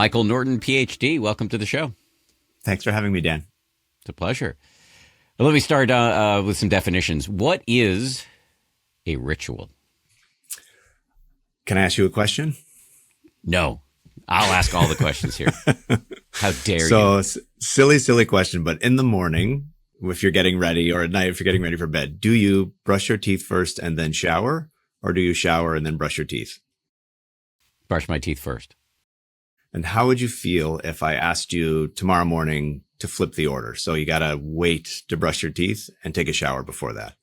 Michael Norton, PhD. Welcome to the show. Thanks for having me, Dan. It's a pleasure. Well, let me start with some definitions. What is a ritual? Can I ask you a question? No. I'll ask all the questions here. How dare you? So, silly question, but in the morning, if you're getting ready, or at night if you're getting ready for bed, do you brush your teeth first and then shower? Or do you shower and then brush your teeth? Brush my teeth first. And how would you feel if I asked you tomorrow morning to flip the order? So you got to wait to brush your teeth and take a shower before that.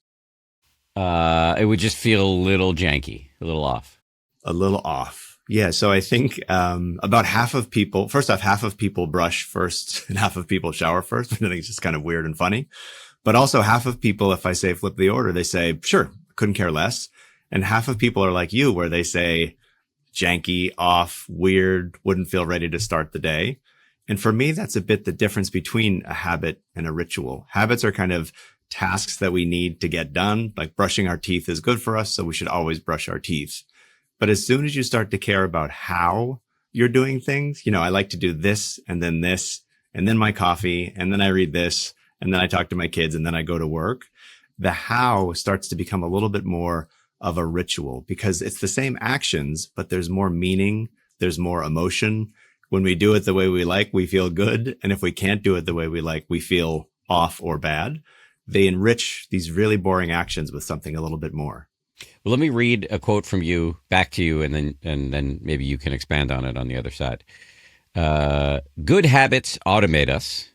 It would just feel a little janky, a little off. A little off. Yeah. So I think about half of people brush first and half of people shower first. I think it's just kind of weird and funny. But also half of people, if I say flip the order, they say, sure, couldn't care less. And half of people are like you, where they say janky, off, weird, wouldn't feel ready to start the day. And for me, that's a bit the difference between a habit and a ritual. Habits are kind of tasks that we need to get done, like brushing our teeth is good for us, so we should always brush our teeth. But as soon as you start to care about how you're doing things, I like to do this, and then my coffee, and then I read this, and then I talk to my kids, and then I go to work. The how starts to become a little bit more of a ritual because it's the same actions, but there's more meaning. There's more emotion. When we do it the way we like, we feel good. And if we can't do it the way we like, we feel off or bad. They enrich these really boring actions with something a little bit more. Well, let me read a quote from you back to you, and then maybe you can expand on it on the other side. Good habits automate us,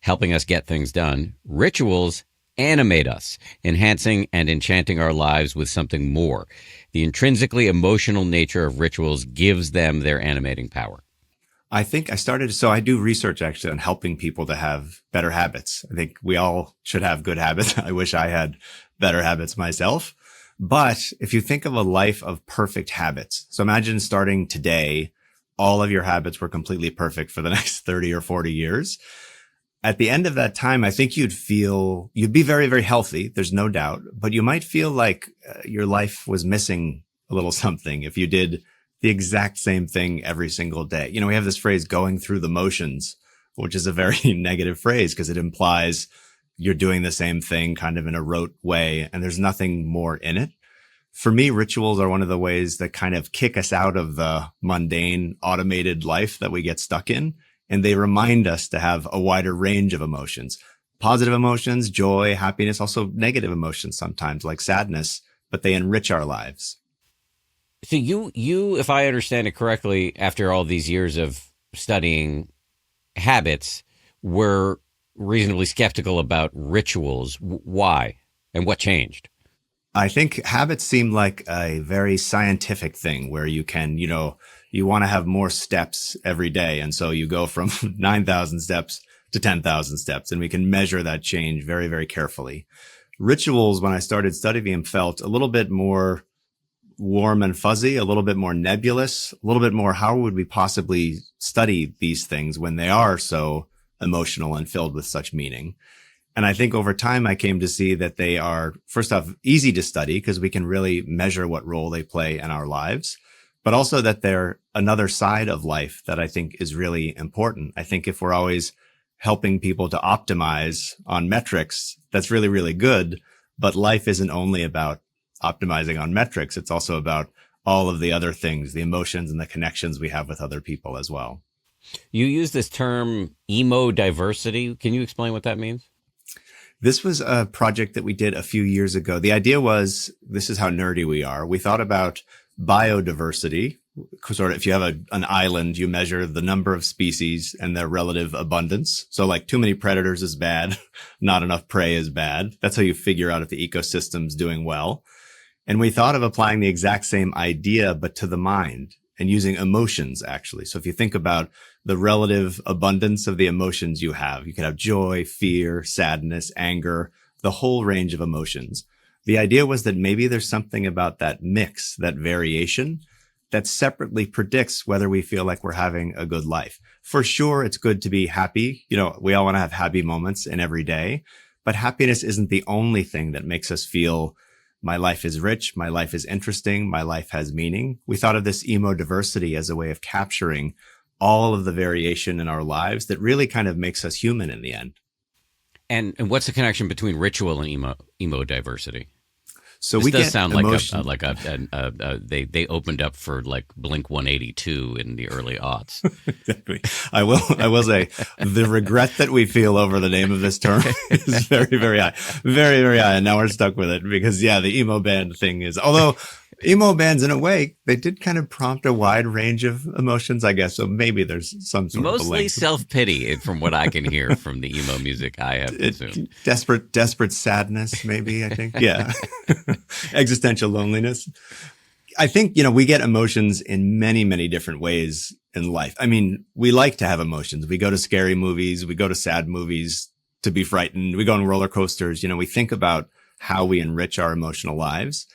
helping us get things done. Rituals animate us, enhancing and enchanting our lives with something more. The intrinsically emotional nature of rituals gives them their animating power. I think I do research actually on helping people to have better habits. I think we all should have good habits. I wish I had better habits myself. But if you think of a life of perfect habits, so imagine starting today, all of your habits were completely perfect for the next 30 or 40 years. At the end of that time, I think you'd be very, very healthy. There's no doubt, but you might feel like your life was missing a little something if you did the exact same thing every single day. We have this phrase going through the motions, which is a very negative phrase because it implies you're doing the same thing kind of in a rote way and there's nothing more in it. For me, rituals are one of the ways that kind of kick us out of the mundane, automated life that we get stuck in. And they remind us to have a wider range of emotions, positive emotions, joy, happiness, also negative emotions sometimes like sadness, but they enrich our lives. So you, if I understand it correctly, after all these years of studying habits, were reasonably skeptical about rituals. Why? And what changed? I think habits seem like a very scientific thing where you can, you want to have more steps every day. And so you go from 9,000 steps to 10,000 steps, and we can measure that change very, very carefully. Rituals, when I started studying them, felt a little bit more warm and fuzzy, a little bit more nebulous, a little bit more, how would we possibly study these things when they are so emotional and filled with such meaning? And I think over time, I came to see that they are, first off, easy to study because we can really measure what role they play in our lives, but also that they're another side of life that I think is really important. I think if we're always helping people to optimize on metrics, that's really, really good. But life isn't only about optimizing on metrics. It's also about all of the other things, the emotions and the connections we have with other people as well. You use this term emo diversity. Can you explain what that means? This was a project that we did a few years ago. The idea was, this is how nerdy we are. We thought about biodiversity. Sort of, if you have an island, you measure the number of species and their relative abundance. So like too many predators is bad. Not enough prey is bad. That's how you figure out if the ecosystem's doing well. And we thought of applying the exact same idea, but to the mind and using emotions, actually. So if you think about the relative abundance of the emotions you could have joy, fear, sadness, anger, the whole range of emotions. The idea was that maybe there's something about that mix, that variation, that separately predicts whether we feel like we're having a good life. For sure, it's good to be happy. We all want to have happy moments in every day, but happiness isn't the only thing that makes us feel my life is rich, my life is interesting, my life has meaning. We thought of this emo diversity as a way of capturing all of the variation in our lives that really kind of makes us human in the end. And what's the connection between ritual and emo diversity? So This we does get sound emotion. like they opened up for like Blink 182 in the early aughts. Exactly. I will say the regret that we feel over the name of this term is very, very high. Very, very high. And now we're stuck with it because yeah, the emo band thing is, although emo bands in a way, they did kind of prompt a wide range of emotions, I guess. So maybe there's some sort of a Mostly link. self-pity from what I can hear from the emo music I have consumed. Desperate sadness, maybe, I think. Yeah. Existential loneliness. I think, we get emotions in many, many different ways in life. I mean, we like to have emotions. We go to scary movies. We go to sad movies to be frightened. We go on roller coasters. We think about how we enrich our emotional lives.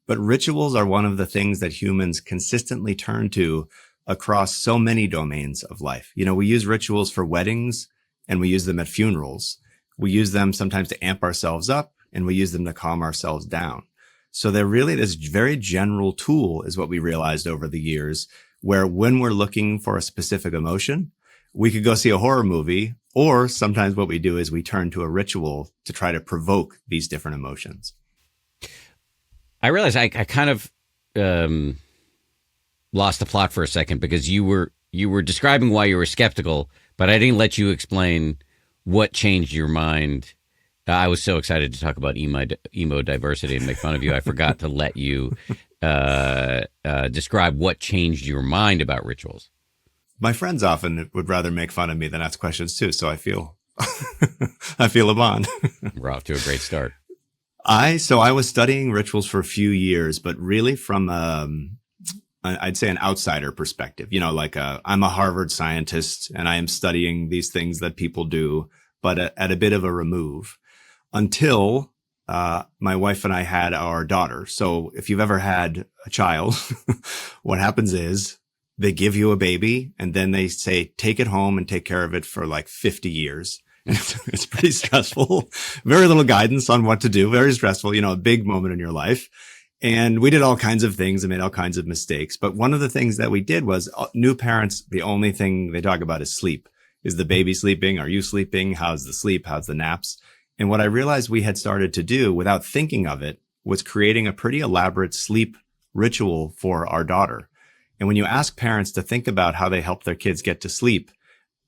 But rituals are one of the things that humans consistently turn to across so many domains of life. We use rituals for weddings and we use them at funerals. We use them sometimes to amp ourselves up and we use them to calm ourselves down. So they're really this very general tool is what we realized over the years, where when we're looking for a specific emotion, we could go see a horror movie, or sometimes what we do is we turn to a ritual to try to provoke these different emotions. I realized I kind of lost the plot for a second because you were describing why you were skeptical, but I didn't let you explain what changed your mind. I was so excited to talk about emo diversity and make fun of you. I forgot to let you describe what changed your mind about rituals. My friends often would rather make fun of me than ask questions too, so I feel I feel a bond. We're off to a great start. I was studying rituals for a few years, but really from I'd say an outsider perspective. I'm a Harvard scientist and I am studying these things that people do, but at a bit of a remove until my wife and I had our daughter. So if you've ever had a child, what happens is they give you a baby and then they say, take it home and take care of it for like 50 years. It's pretty stressful. Very little guidance on what to do. Very stressful, a big moment in your life. And we did all kinds of things and made all kinds of mistakes. But one of the things that we did was new parents, the only thing they talk about is sleep. Is the baby sleeping? Are you sleeping? How's the sleep? How's the naps? And what I realized we had started to do without thinking of it was creating a pretty elaborate sleep ritual for our daughter. And when you ask parents to think about how they help their kids get to sleep,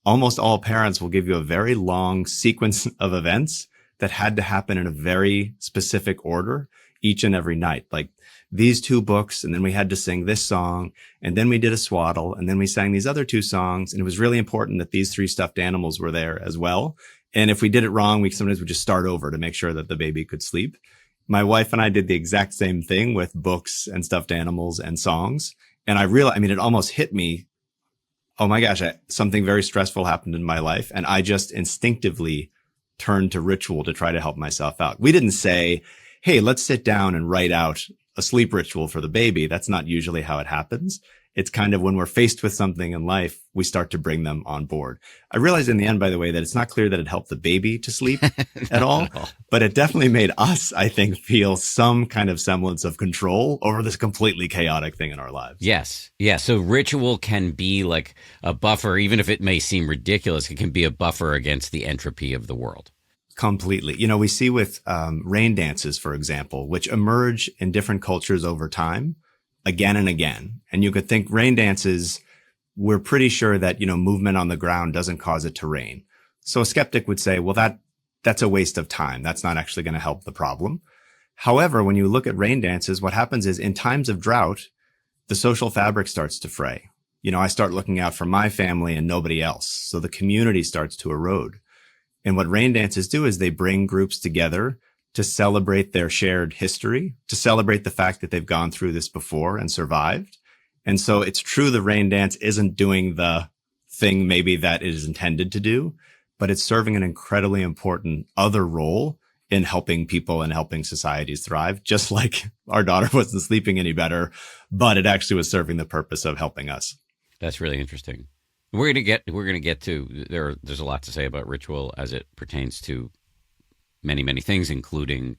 almost all parents will give you a very long sequence of events that had to happen in a very specific order each and every night. Like these 2 books, and then we had to sing this song, and then we did a swaddle, and then we sang these other 2 songs. And it was really important that these 3 stuffed animals were there as well. And if we did it wrong, we sometimes would just start over to make sure that the baby could sleep. My wife and I did the exact same thing with books and stuffed animals and songs. And I realized, it almost hit me. Oh my gosh, something very stressful happened in my life. And I just instinctively turned to ritual to try to help myself out. We didn't say, hey, let's sit down and write out a sleep ritual for the baby. That's not usually how it happens. It's kind of when we're faced with something in life, we start to bring them on board. I realized in the end, by the way, that it's not clear that it helped the baby to sleep at all, but it definitely made us, I think, feel some kind of semblance of control over this completely chaotic thing in our lives. Yes. Yeah. So ritual can be like a buffer, even if it may seem ridiculous, it can be a buffer against the entropy of the world. Completely. We see with rain dances, for example, which emerge in different cultures over time again and again. And you could think rain dances, we're pretty sure that, movement on the ground doesn't cause it to rain. So a skeptic would say, well, that's a waste of time. That's not actually going to help the problem. However, when you look at rain dances, what happens is in times of drought, the social fabric starts to fray. I start looking out for my family and nobody else. So the community starts to erode. And what rain dances do is they bring groups together to celebrate their shared history, to celebrate the fact that they've gone through this before and survived. And so it's true the rain dance isn't doing the thing maybe that it is intended to do, but it's serving an incredibly important other role in helping people and helping societies thrive, just like our daughter wasn't sleeping any better, but it actually was serving the purpose of helping us. That's really interesting. We're gonna get to there's a lot to say about ritual as it pertains to many, many things, including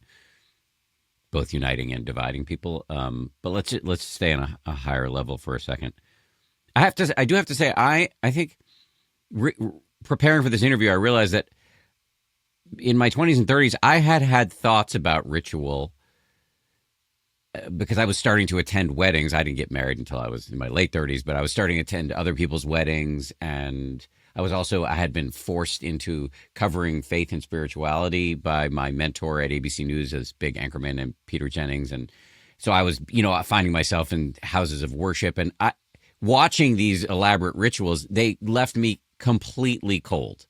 both uniting and dividing people. But let's stay on a higher level for a second. I do have to say, I think re- preparing for this interview, I realized that in my 20s and 30s, I had thoughts about ritual because I was starting to attend weddings. I didn't get married until I was in my late 30s, but I was starting to attend other people's weddings. And I had been forced into covering faith and spirituality by my mentor at ABC News as big anchorman and Peter Jennings. And so I was, finding myself in houses of worship and watching these elaborate rituals, they left me completely cold.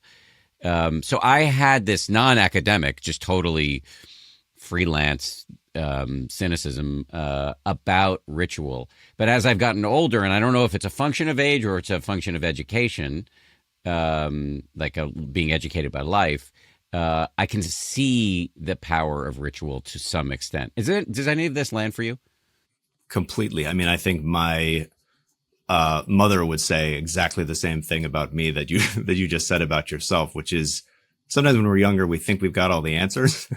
So I had this non-academic, just totally freelance cynicism about ritual. But as I've gotten older, and I don't know if it's a function of age or it's a function of education, being educated by life, I can see the power of ritual to some extent. Does any of this land for you? Completely. I mean, I think my mother would say exactly the same thing about me that you that you just said about yourself, which is sometimes when we're younger, we think we've got all the answers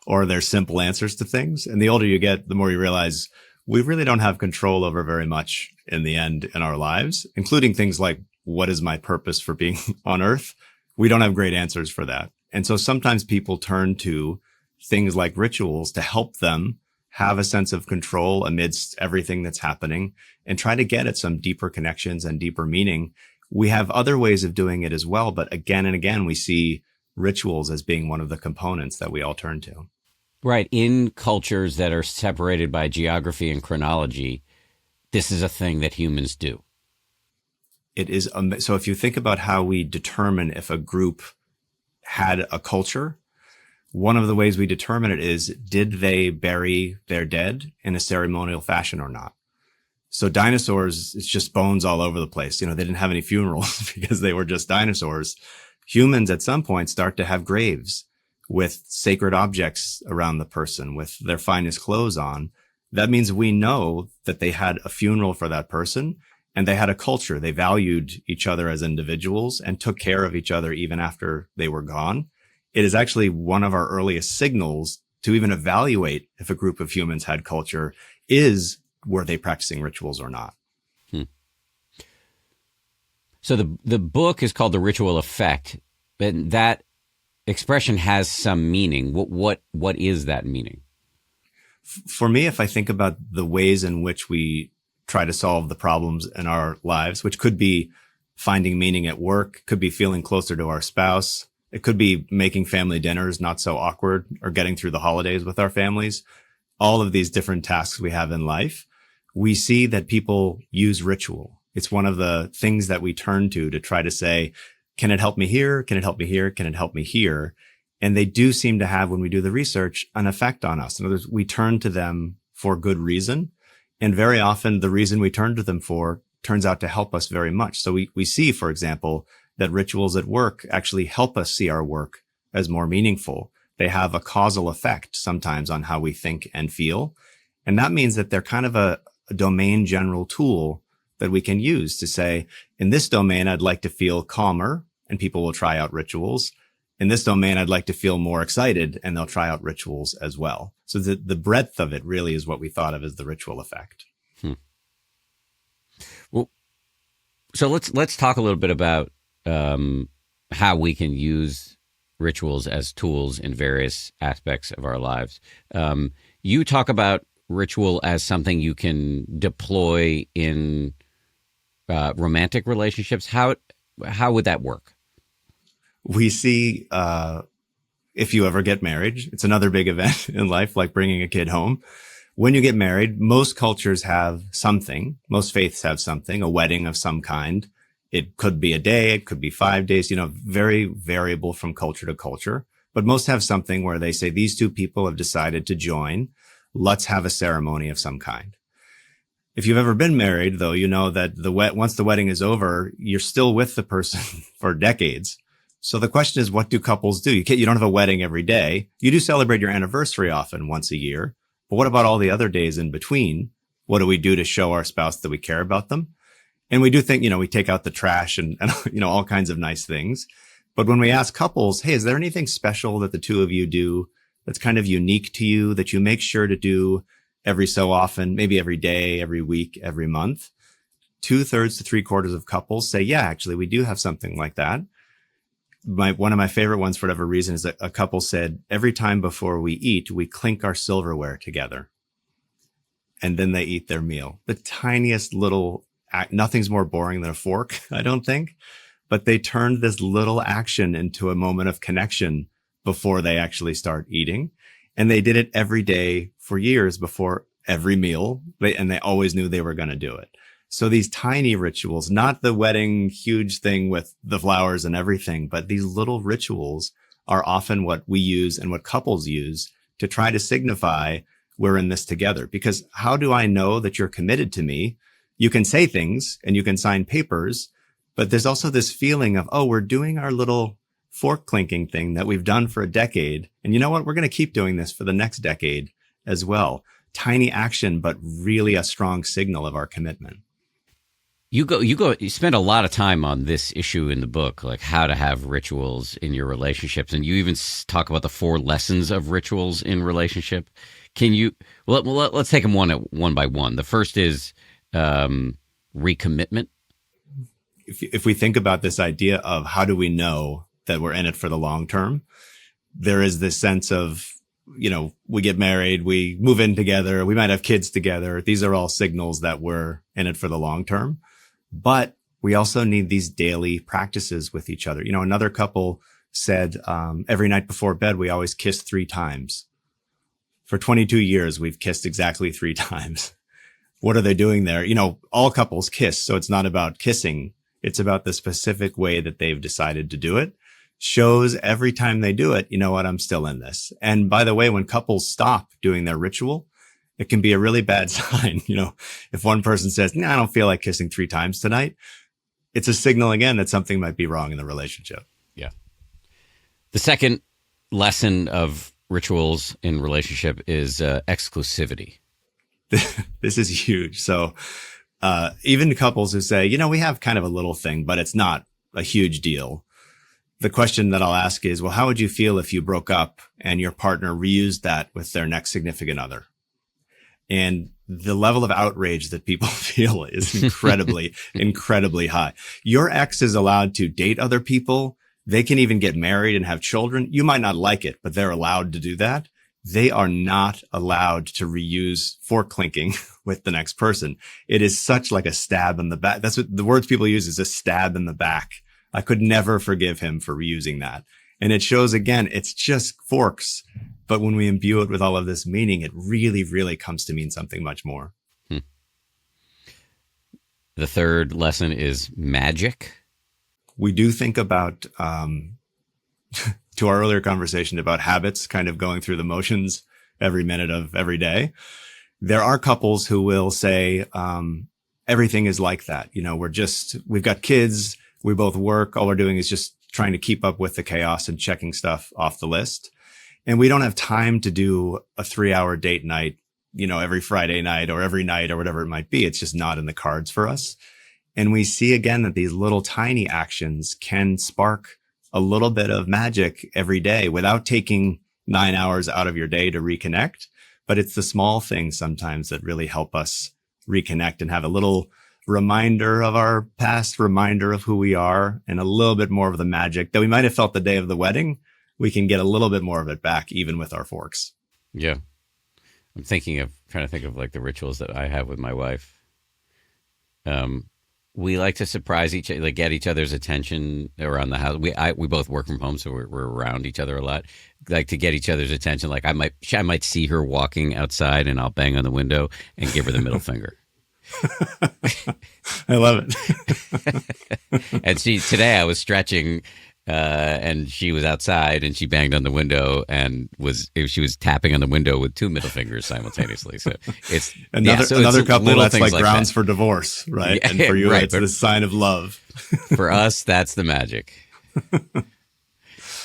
or there's simple answers to things. And the older you get, the more you realize we really don't have control over very much in the end in our lives, including things like what is my purpose for being on earth? We don't have great answers for that. And so sometimes people turn to things like rituals to help them have a sense of control amidst everything that's happening and try to get at some deeper connections and deeper meaning. We have other ways of doing it as well, but again and again, we see rituals as being one of the components that we all turn to. Right. In cultures that are separated by geography and chronology, this is a thing that humans do. It is. So if you think about how we determine if a group had a culture, one of the ways we determine it is, did they bury their dead in a ceremonial fashion or not? So dinosaurs, it's just bones all over the place. They didn't have any funerals because they were just dinosaurs. Humans at some point start to have graves with sacred objects around the person, with their finest clothes on. That means we know that they had a funeral for that person and they had a culture. They valued each other as individuals and took care of each other even after they were gone. It is actually one of our earliest signals to even evaluate if a group of humans had culture is, were they practicing rituals or not? So the book is called The Ritual Effect, but that expression has some meaning. What is that meaning? For me, if I think about the ways in which we try to solve the problems in our lives, which could be finding meaning at work, could be feeling closer to our spouse, it could be making family dinners not so awkward or getting through the holidays with our families. All of these different tasks we have in life, we see that people use ritual. It's one of the things that we turn to try to say, can it help me here? Can it help me here? Can it help me here? And they do seem to have, when we do the research, an effect on us. In other words, we turn to them for good reason. And very often the reason we turn to them for turns out to help us very much. So we see, for example, that rituals at work actually help us see our work as more meaningful. They have a causal effect sometimes on how we think and feel. And that means that they're kind of a domain general tool that we can use to say, in this domain, I'd like to feel calmer, and people will try out rituals. In this domain, I'd like to feel more excited, and they'll try out rituals as well. So the breadth of it really is what we thought of as the ritual effect. Well, so let's talk a little bit about how we can use rituals as tools in various aspects of our lives. You talk about ritual as something you can deploy in romantic relationships. How would that work? We see, if you ever get married, it's another big event in life, like bringing a kid home. When you get married, most cultures have something. Most faiths have something, a wedding of some kind. It could be a day. It could be 5 days, very variable from culture to culture. But most have something where they say, these two people have decided to join. Let's have a ceremony of some kind. If you've ever been married, though, you know that once the wedding is over, you're still with the person for decades. So the question is, what do couples do? You don't have a wedding every day. You do celebrate your anniversary often once a year. But what about all the other days in between? What do we do to show our spouse that we care about them? And we do think, we take out the trash and all kinds of nice things. But when we ask couples, hey, is there anything special that the two of you do that's kind of unique to you that you make sure to do every so often, maybe every day, every week, every month? 2/3 to 3/4 of couples say, yeah, actually, we do have something like that. One of my favorite ones, for whatever reason, is that a couple said, every time before we eat, we clink our silverware together. And then they eat their meal. The tiniest little act, nothing's more boring than a fork, I don't think. But they turned this little action into a moment of connection before they actually start eating. And they did it every day for years before every meal. And they always knew they were going to do it. So these tiny rituals, not the wedding huge thing with the flowers and everything, but these little rituals are often what we use and what couples use to try to signify we're in this together. Because how do I know that you're committed to me? You can say things and you can sign papers, but there's also this feeling of, oh, we're doing our little fork clinking thing that we've done for a decade. And you know what? We're going to keep doing this for the next decade as well. Tiny action, but really a strong signal of our commitment. You spend a lot of time on this issue in the book, like how to have rituals in your relationships. And you even talk about the 4 lessons of rituals in relationship. Can you, well, let's take them one by one. The first is recommitment. If we think about this idea of how do we know that we're in it for the long term, there is this sense of, we get married, we move in together, we might have kids together. These are all signals that we're in it for the long term. But we also need these daily practices with each other. Another couple said, every night before bed, we always kiss 3 times. For 22 years, we've kissed exactly 3 times. What are they doing there? All couples kiss. So it's not about kissing. It's about the specific way that they've decided to do it. Shows every time they do it, you know what? I'm still in this. And by the way, when couples stop doing their ritual, it can be a really bad sign. If one person says, I don't feel like kissing 3 times tonight, it's a signal again that something might be wrong in the relationship. Yeah. The second lesson of rituals in relationship is exclusivity. This is huge. So even couples who say, we have kind of a little thing, but it's not a huge deal. The question that I'll ask is, well, how would you feel if you broke up and your partner reused that with their next significant other? And the level of outrage that people feel is incredibly, incredibly high. Your ex is allowed to date other people. They can even get married and have children. You might not like it, but they're allowed to do that. They are not allowed to reuse fork clinking with the next person. It is such like a stab in the back. That's what the words people use, is a stab in the back. I could never forgive him for reusing that. And it shows, again, it's just forks. But when we imbue it with all of this meaning, it really, really comes to mean something much more. The third lesson is magic. We do think about, to our earlier conversation about habits, kind of going through the motions every minute of every day. There are couples who will say, everything is like that. We've got kids, we both work. All we're doing is just trying to keep up with the chaos and checking stuff off the list. And we don't have time to do a 3-hour date night, every Friday night or every night or whatever it might be. It's just not in the cards for us. And we see again that these little tiny actions can spark a little bit of magic every day without taking 9 hours out of your day to reconnect. But it's the small things sometimes that really help us reconnect and have a little reminder of our past, reminder of who we are, and a little bit more of the magic that we might have felt the day of the wedding. We can get a little bit more of it back, even with our forks. Yeah. I'm trying to think of like the rituals that I have with my wife. We like to surprise each other, like get each other's attention around the house. We both work from home, so we're around each other a lot. Like to get each other's attention. Like I might see her walking outside and I'll bang on the window and give her the middle finger. I love it. And today I was stretching, and she was outside and she banged on the window and she was tapping on the window with 2 middle fingers simultaneously. So it's another couple that's like grounds that. For divorce, right? Yeah, and for you, right, it's the sign of love. For us, that's the magic.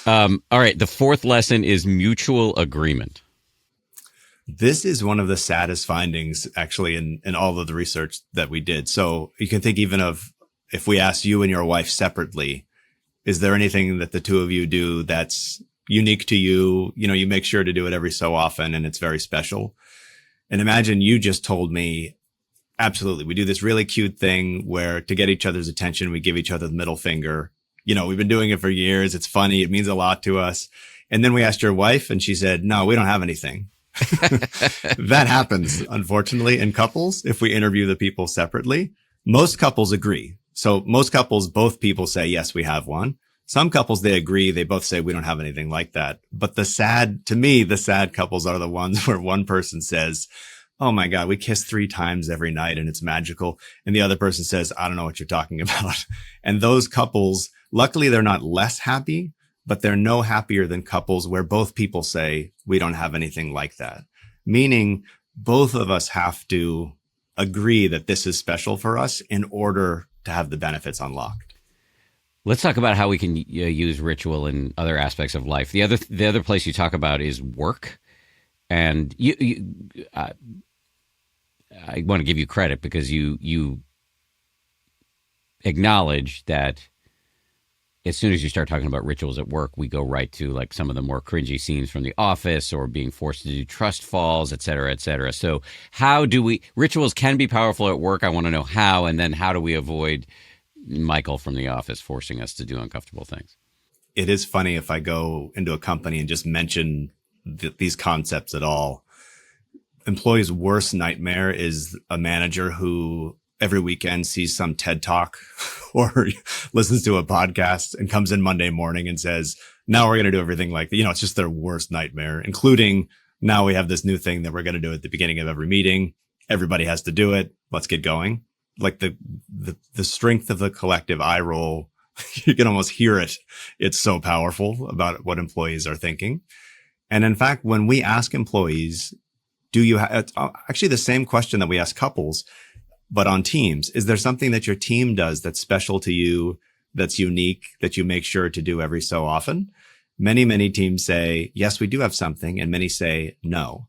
All right. The fourth lesson is mutual agreement. This is one of the saddest findings, actually, in all of the research that we did. So you can think even of, if we asked you and your wife separately, is there anything that the two of you do that's unique to you? You make sure to do it every so often and it's very special. And imagine you just told me, Absolutely. We do this really cute thing where to get each other's attention, we give each other the middle finger. We've been doing it for years. It's funny. It means a lot to us. And then we asked your wife and she said, no, we don't have anything. That happens, unfortunately, in couples. If we interview the people separately, most couples agree. So most couples, both people say, yes, we have one. Some couples, they agree. They both say we don't have anything like that. But the sad couples are the ones where one person says, oh my God, we kiss 3 times every night and it's magical. And the other person says, I don't know what you're talking about. And those couples, luckily, they're not less happy, but they're no happier than couples where both people say, we don't have anything like that. Meaning both of us have to agree that this is special for us in order to have the benefits unlocked. Let's talk about how we can use ritual in other aspects of life. The other place you talk about is work. And I want to give you credit because you acknowledge that as soon as you start talking about rituals at work, we go right to like some of the more cringy scenes from The Office or being forced to do trust falls, et cetera, et cetera. So rituals can be powerful at work. I want to know how, and then how do we avoid Michael from The Office forcing us to do uncomfortable things? It is funny if I go into a company and just mention these concepts at all. Employees' worst nightmare is a manager who every weekend sees some TED talk or listens to a podcast and comes in Monday morning and says, now we're going to do everything like that. It's just their worst nightmare, including now we have this new thing that we're going to do at the beginning of every meeting. Everybody has to do it. Let's get going. Like the strength of the collective eye roll, you can almost hear it. It's so powerful about what employees are thinking. And in fact, when we ask employees, do you have actually the same question that we ask couples, but on teams? Is there something that your team does that's special to you, that's unique, that you make sure to do every so often? Many, many teams say, yes, we do have something. And many say no.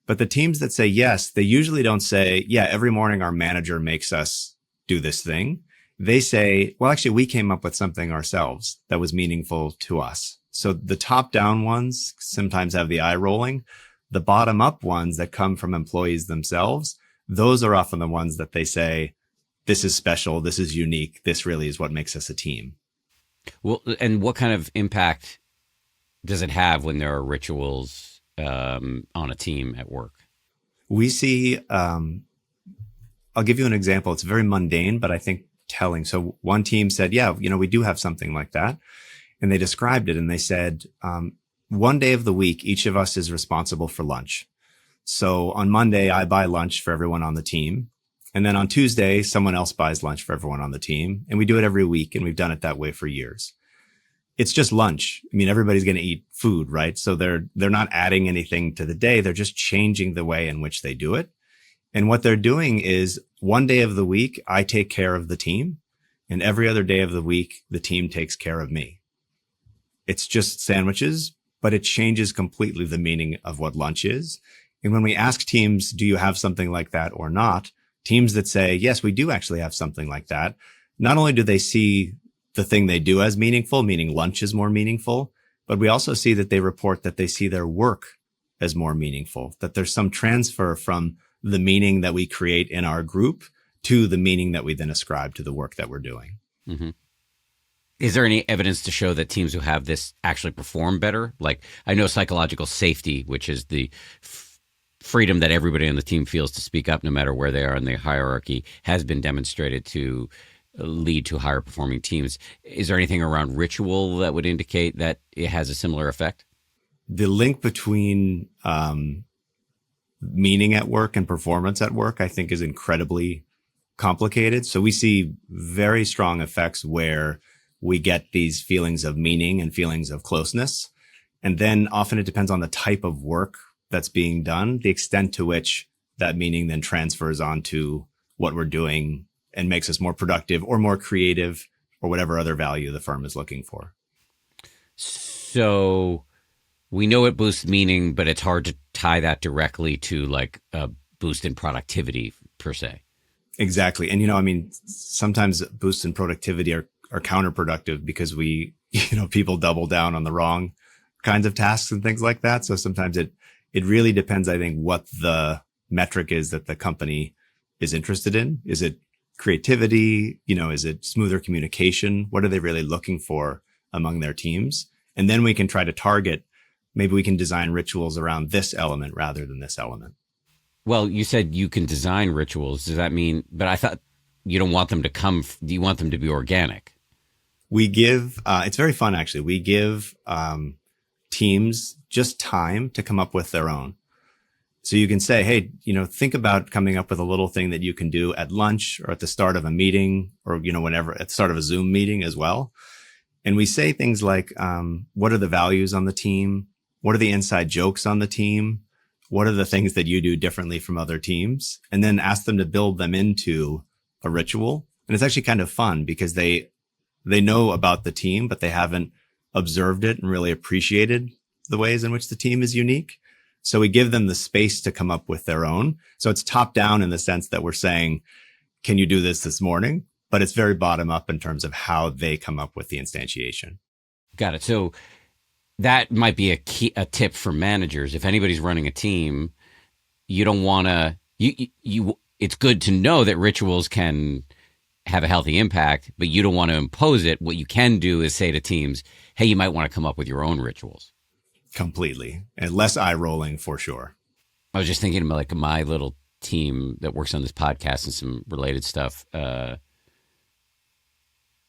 But the teams that say yes, they usually don't say, yeah, every morning our manager makes us do this thing. They say, well, actually, we came up with something ourselves that was meaningful to us. So the top down ones sometimes have the eye rolling. The bottom up ones that come from employees themselves, those are often the ones that they say, this is special, this is unique, this really is what makes us a team. Well, and what kind of impact does it have when there are rituals on a team at work? We see, I'll give you an example. It's very mundane, but I think telling. So one team said, yeah, we do have something like that. And they described it and they said, one day of the week, each of us is responsible for lunch. So on Monday, I buy lunch for everyone on the team. And then on Tuesday, someone else buys lunch for everyone on the team. And we do it every week. And we've done it that way for years. It's just lunch. I mean, everybody's going to eat food, right? So they're not adding anything to the day. They're just changing the way in which they do it. And what they're doing is one day of the week, I take care of the team. And every other day of the week, the team takes care of me. It's just sandwiches, but it changes completely the meaning of what lunch is. And when we ask teams, do you have something like that or not? Teams that say, yes, we do actually have something like that. Not only do they see the thing they do as meaningful, meaning lunch is more meaningful, but we also see that they report that they see their work as more meaningful, that there's some transfer from the meaning that we create in our group to the meaning that we then ascribe to the work that we're doing. Mm-hmm. Is there any evidence to show that teams who have this actually perform better? Like, I know psychological safety, which is the freedom that everybody on the team feels to speak up no matter where they are in the hierarchy, has been demonstrated to lead to higher performing teams. Is there anything around ritual that would indicate that it has a similar effect? The link between meaning at work and performance at work, I think, is incredibly complicated. So we see very strong effects where we get these feelings of meaning and feelings of closeness. And then often it depends on the type of work that's being done, the extent to which that meaning then transfers onto what we're doing and makes us more productive or more creative or whatever other value the firm is looking for. So we know it boosts meaning, but it's hard to tie that directly to like a boost in productivity per se. Exactly. And, sometimes boosts in productivity are counterproductive because people double down on the wrong kinds of tasks and things like that. So sometimes it really depends, I think, what the metric is that the company is interested in. Is it creativity? Is it smoother communication? What are they really looking for among their teams? And then we can try to target, maybe we can design rituals around this element rather than this element. Well, you said you can design rituals. Does that mean, but I thought you don't want them to do you want them to be organic? We give, it's very fun actually. We give teams just time to come up with their own. So you can say, hey, think about coming up with a little thing that you can do at lunch or at the start of a meeting or, whenever at the start of a Zoom meeting as well. And we say things like, what are the values on the team? What are the inside jokes on the team? What are the things that you do differently from other teams? And then ask them to build them into a ritual. And it's actually kind of fun because they know about the team, but they haven't observed it and really appreciated the ways in which the team is unique. So we give them the space to come up with their own. So it's top down in the sense that we're saying, can you do this morning? But it's very bottom up in terms of how they come up with the instantiation. Got it. So that might be a tip for managers. If anybody's running a team, you don't want to, it's good to know that rituals can have a healthy impact, but you don't want to impose it. What you can do is say to teams, hey, you might want to come up with your own rituals. Completely. And less eye rolling for sure. I was just thinking about like my little team that works on this podcast and some related stuff.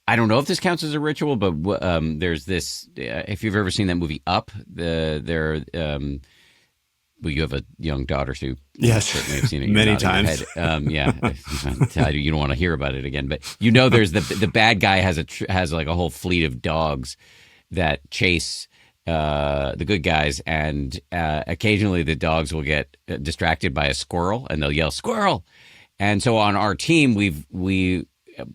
I don't know if this counts as a ritual, but there's this. If you've ever seen that movie Up, well, you have a young daughter, so yes, certainly have seen it many times. Yeah, you don't want to hear about it again, but there's the bad guy has like a whole fleet of dogs that chase the good guys, and occasionally the dogs will get distracted by a squirrel, and they'll yell "squirrel." And so on our team, we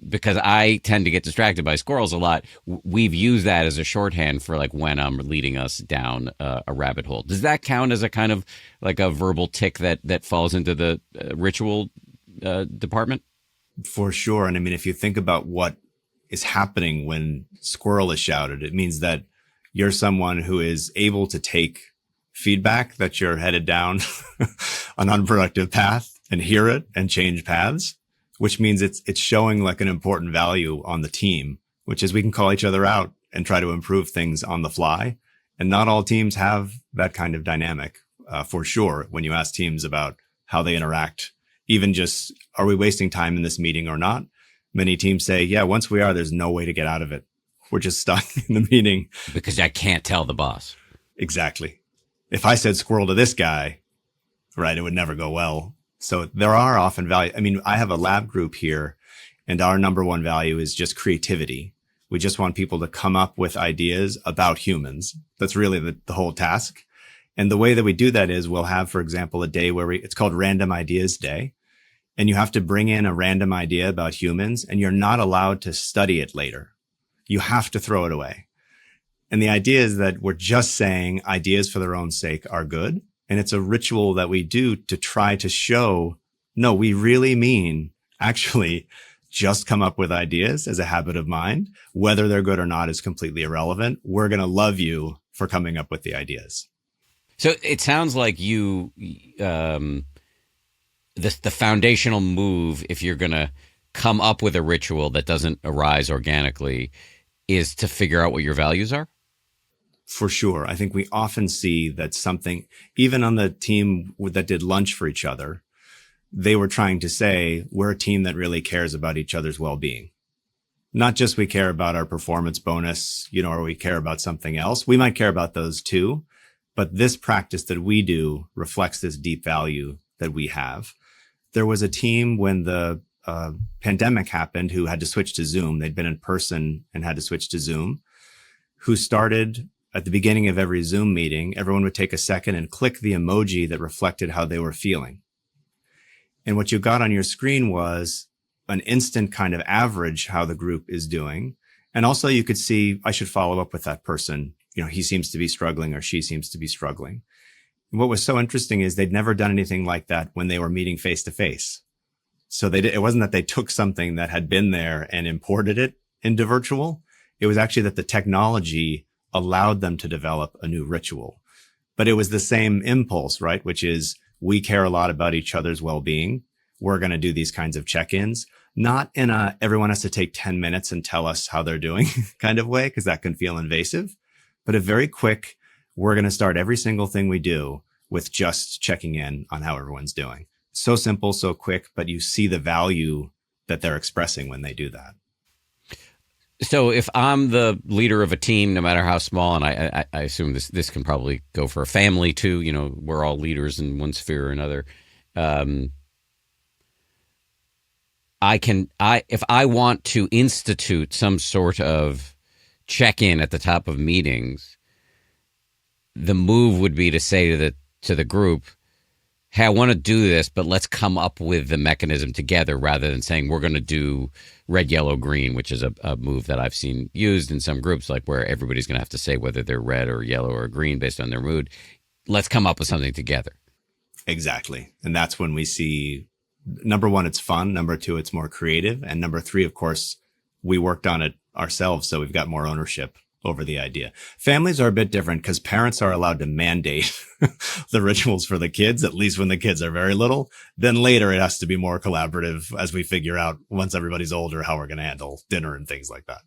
because I tend to get distracted by squirrels a lot, we've used that as a shorthand for like when I'm leading us down a rabbit hole. Does that count as a kind of like a verbal tick that falls into the ritual department? For sure. And I mean, if you think about what is happening when squirrel is shouted, it means that you're someone who is able to take feedback that you're headed down an unproductive path and hear it and change paths, which means it's showing like an important value on the team, which is we can call each other out and try to improve things on the fly. And not all teams have that kind of dynamic, for sure. When you ask teams about how they interact, even just, are we wasting time in this meeting or not? Many teams say, yeah, once we are, there's no way to get out of it. We're just stuck in the meeting. Because I can't tell the boss. Exactly. If I said squirrel to this guy, right, it would never go well. So there are often value. I mean, I have a lab group here, and our number one value is just creativity. We just want people to come up with ideas about humans. That's really the whole task. And the way that we do that is we'll have, for example, a day where it's called Random Ideas Day. And you have to bring in a random idea about humans, and you're not allowed to study it later. You have to throw it away. And the idea is that we're just saying ideas for their own sake are good. And it's a ritual that we do to try to show, no, we really mean actually just come up with ideas as a habit of mind. Whether they're good or not is completely irrelevant. We're going to love you for coming up with the ideas. So it sounds like the foundational move, if you're going to come up with a ritual that doesn't arise organically, is to figure out what your values are? For sure. I think we often see that something, even on the team that did lunch for each other, they were trying to say, we're a team that really cares about each other's well-being. Not just we care about our performance bonus, or we care about something else. We might care about those too, but this practice that we do reflects this deep value that we have. There was a team when the pandemic happened who had to switch to Zoom. They'd been in person and had to switch to Zoom, who started at the beginning of every Zoom meeting, everyone would take a second and click the emoji that reflected how they were feeling. And what you got on your screen was an instant kind of average how the group is doing. And also you could see, I should follow up with that person. He seems to be struggling or she seems to be struggling. And what was so interesting is they'd never done anything like that when they were meeting face to face. So it wasn't that they took something that had been there and imported it into virtual. It was actually that the technology allowed them to develop a new ritual. But it was the same impulse, right? Which is we care a lot about each other's well-being. we're going to do these kinds of check-ins, not in a everyone has to take 10 minutes and tell us how they're doing kind of way, because that can feel invasive, but a very quick, we're going to start every single thing we do with just checking in on how everyone's doing. So simple, so quick, but you see the value that they're expressing when they do that. So if I'm the leader of a team, no matter how small, and I assume this can probably go for a family too, we're all leaders in one sphere or another. If I want to institute some sort of check-in at the top of meetings, the move would be to say to the group, hey, I want to do this, but let's come up with the mechanism together, rather than saying we're going to do red, yellow, green, which is a move that I've seen used in some groups, like where everybody's going to have to say whether they're red or yellow or green based on their mood. Let's come up with something together. Exactly. And that's when we see, number one, it's fun. Number two, it's more creative. And number three, of course, we worked on it ourselves, so we've got more ownership over the idea. Families are a bit different because parents are allowed to mandate the rituals for the kids, at least when the kids are very little. Then later it has to be more collaborative as we figure out, once everybody's older, how we're going to handle dinner and things like that.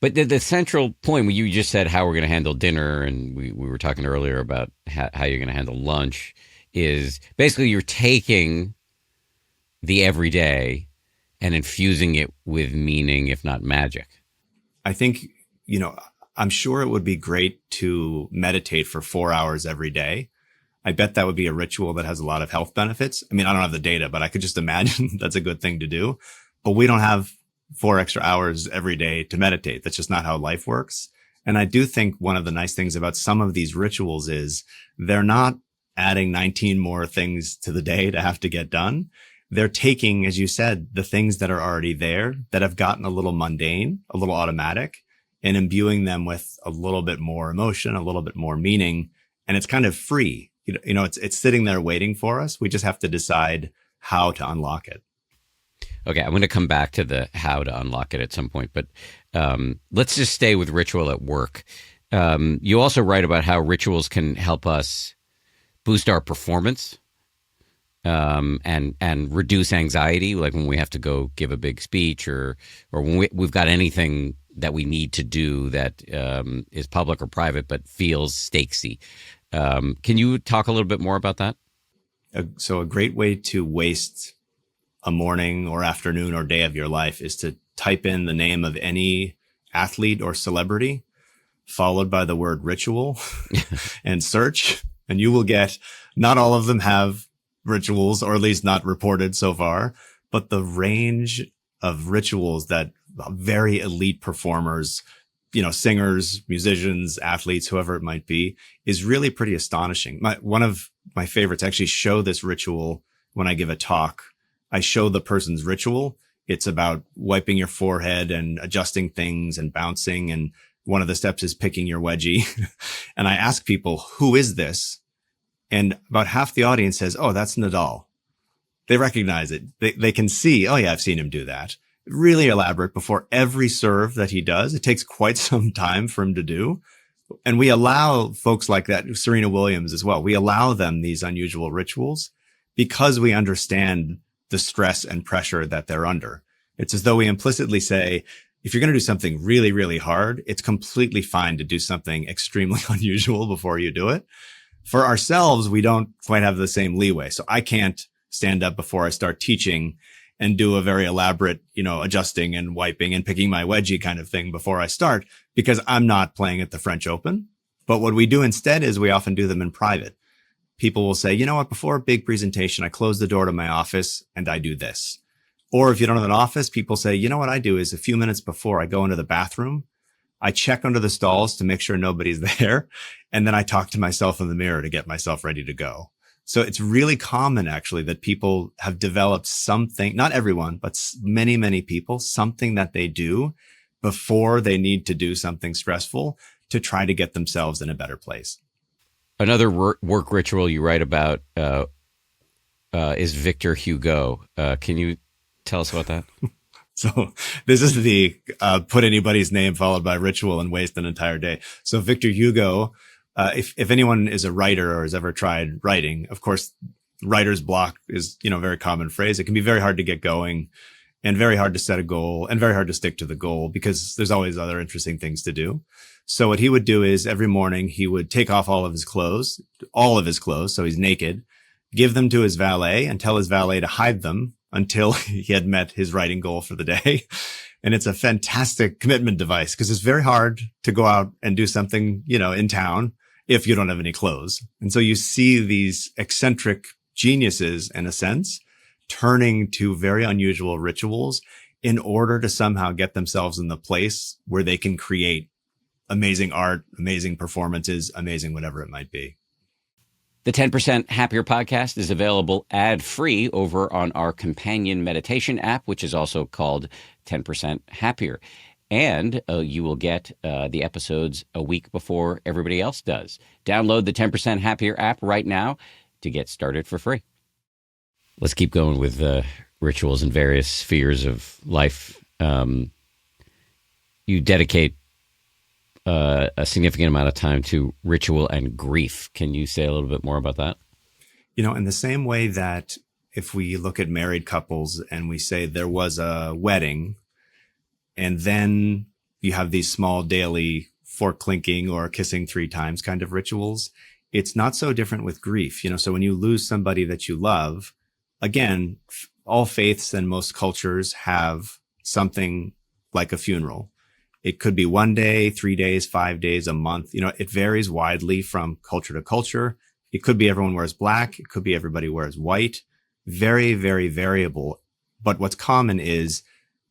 But the central point, when you just said how we're going to handle dinner, and we were talking earlier about how you're going to handle lunch, is basically you're taking the everyday and infusing it with meaning, if not magic. I think, I'm sure it would be great to meditate for 4 hours every day. I bet that would be a ritual that has a lot of health benefits. I mean, I don't have the data, but I could just imagine that's a good thing to do. But we don't have 4 extra hours every day to meditate. That's just not how life works. And I do think one of the nice things about some of these rituals is they're not adding 19 more things to the day to have to get done. They're taking, as you said, the things that are already there that have gotten a little mundane, a little automatic, and imbuing them with a little bit more emotion, a little bit more meaning. And it's kind of free. It's sitting there waiting for us. We just have to decide how to unlock it. Okay, I'm going to come back to the how to unlock it at some point, but let's just stay with ritual at work. You also write about how rituals can help us boost our performance and reduce anxiety, like when we have to go give a big speech or when we've got anything that we need to do that is public or private but feels stakesy. Can you talk a little bit more about that? So a great way to waste a morning or afternoon or day of your life is to type in the name of any athlete or celebrity, followed by the word ritual and search. And you will get, not all of them have rituals, or at least not reported so far, but the range of rituals that very elite performers, singers, musicians, athletes, whoever it might be, is really pretty astonishing. One of my favorites, actually show this ritual when I give a talk. I show the person's ritual. It's about wiping your forehead and adjusting things and bouncing. And one of the steps is picking your wedgie. And I ask people, who is this? And about half the audience says, oh, that's Nadal. They recognize it. They can see, oh yeah, I've seen him do that. Really elaborate before every serve that he does. It takes quite some time for him to do. And we allow folks like that, Serena Williams as well, we allow them these unusual rituals because we understand the stress and pressure that they're under. It's as though we implicitly say, if you're going to do something really, really hard, it's completely fine to do something extremely unusual before you do it. For ourselves, we don't quite have the same leeway. So I can't stand up before I start teaching and do a very elaborate, adjusting and wiping and picking my wedgie kind of thing before I start, because I'm not playing at the French Open. But what we do instead is we often do them in private. People will say, you know what, before a big presentation, I close the door to my office and I do this. Or if you don't have an office, people say, you know what I do is a few minutes before I go into the bathroom, I check under the stalls to make sure nobody's there. And then I talk to myself in the mirror to get myself ready to go. So it's really common, actually, that people have developed something, not everyone, but many, many people, something that they do before they need to do something stressful to try to get themselves in a better place. Another work ritual you write about is Victor Hugo. Can you tell us about that? So this is the put anybody's name followed by ritual and waste an entire day. So Victor Hugo, if anyone is a writer or has ever tried writing, of course, writer's block is, a very common phrase. It can be very hard to get going and very hard to set a goal and very hard to stick to the goal because there's always other interesting things to do. So what he would do is every morning he would take off all of his clothes. So he's naked, give them to his valet and tell his valet to hide them until he had met his writing goal for the day. And it's a fantastic commitment device because it's very hard to go out and do something, in town if you don't have any clothes. And so you see these eccentric geniuses, in a sense, turning to very unusual rituals in order to somehow get themselves in the place where they can create amazing art, amazing performances, amazing whatever it might be. The 10% Happier podcast is available ad-free over on our companion meditation app, which is also called 10% Happier. And you will get the episodes a week before everybody else does. Download the 10% Happier app right now to get started for free. Let's keep going with rituals in various spheres of life. You dedicate a significant amount of time to ritual and grief. Can you say a little bit more about that? In the same way that if we look at married couples and we say there was a wedding and then you have these small daily fork clinking or kissing 3 times kind of rituals, it's not so different with grief. So when you lose somebody that you love, again, all faiths and most cultures have something like a funeral. It could be 1 day, 3 days, 5 days, a month. It varies widely from culture to culture. It could be everyone wears black. It could be everybody wears white. Very, very variable. But what's common is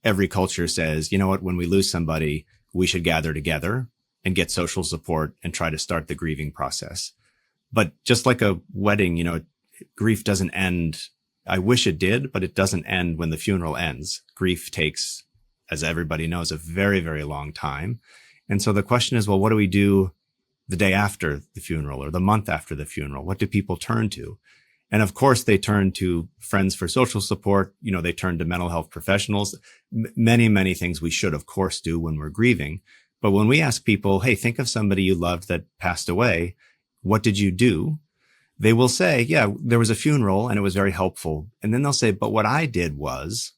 every culture says, when we lose somebody, we should gather together and get social support and try to start the grieving process. But just like a wedding, grief doesn't end. I wish it did, but it doesn't end when the funeral ends. Grief takes, as everybody knows, a very, very long time. And so the question is, well, what do we do the day after the funeral or the month after the funeral? What do people turn to? And of course, they turn to friends for social support. They turn to mental health professionals. Many, many things we should, of course, do when we're grieving. But when we ask people, hey, think of somebody you loved that passed away, what did you do? They will say, yeah, there was a funeral and it was very helpful. And then they'll say, but what I did was,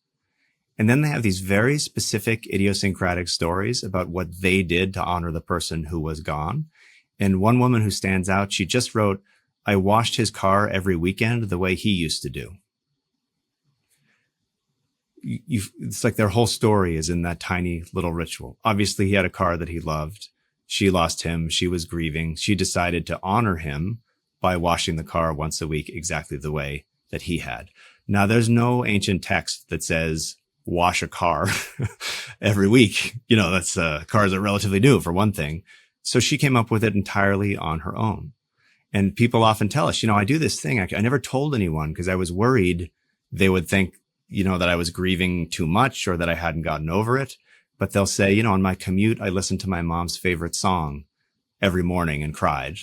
and then they have these very specific idiosyncratic stories about what they did to honor the person who was gone. And one woman who stands out, she just wrote, I washed his car every weekend the way he used to do. It's like their whole story is in that tiny little ritual. Obviously, he had a car that he loved. She lost him. She was grieving. She decided to honor him by washing the car once a week exactly the way that he had. Now, there's no ancient text that says wash a car every week. That's cars are relatively new for one thing. So she came up with it entirely on her own. And people often tell us, I do this thing. I never told anyone because I was worried they would think, that I was grieving too much or that I hadn't gotten over it. But they'll say, on my commute, I listened to my mom's favorite song every morning and cried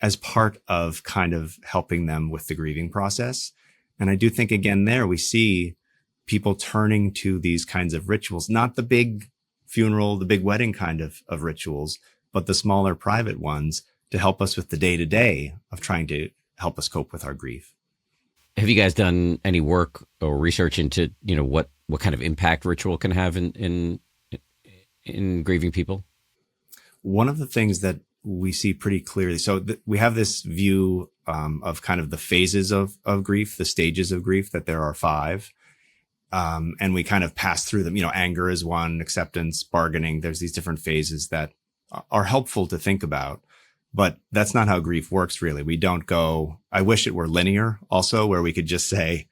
as part of kind of helping them with the grieving process. And I do think, again, there we see people turning to these kinds of rituals, not the big funeral, the big wedding kind of rituals, but the smaller private ones to help us with the day-to-day of trying to help us cope with our grief. Have you guys done any work or research into, what kind of impact ritual can have in grieving people? One of the things that we see pretty clearly, so we have this view of kind of the phases of grief, the stages of grief, that there are 5. And we kind of pass through them. Anger is one, acceptance, bargaining. There's these different phases that are helpful to think about. But that's not how grief works, really. We don't go, I wish it were linear also, where we could just say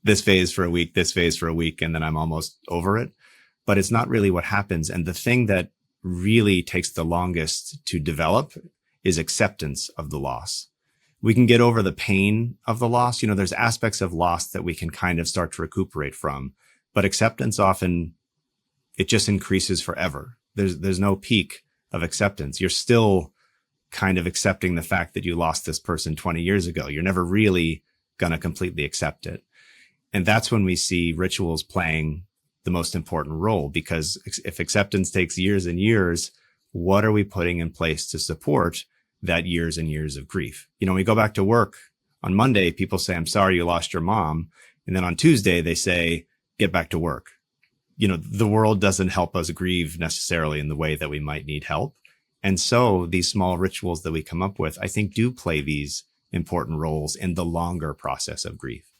this phase for a week, this phase for a week, and then I'm almost over it. But it's not really what happens. And the thing that really takes the longest to develop is acceptance of the loss. We can get over the pain of the loss. There's aspects of loss that we can kind of start to recuperate from, but acceptance often, it just increases forever. There's no peak of acceptance. You're still kind of accepting the fact that you lost this person 20 years ago. You're never really going to completely accept it. And that's when we see rituals playing the most important role, because if acceptance takes years and years, what are we putting in place to support that years and years of grief? We go back to work On Monday, people say, I'm sorry you lost your mom. And then on Tuesday, they say, get back to work. The world doesn't help us grieve necessarily in the way that we might need help. And so these small rituals that we come up with, I think, do play these important roles in the longer process of grief.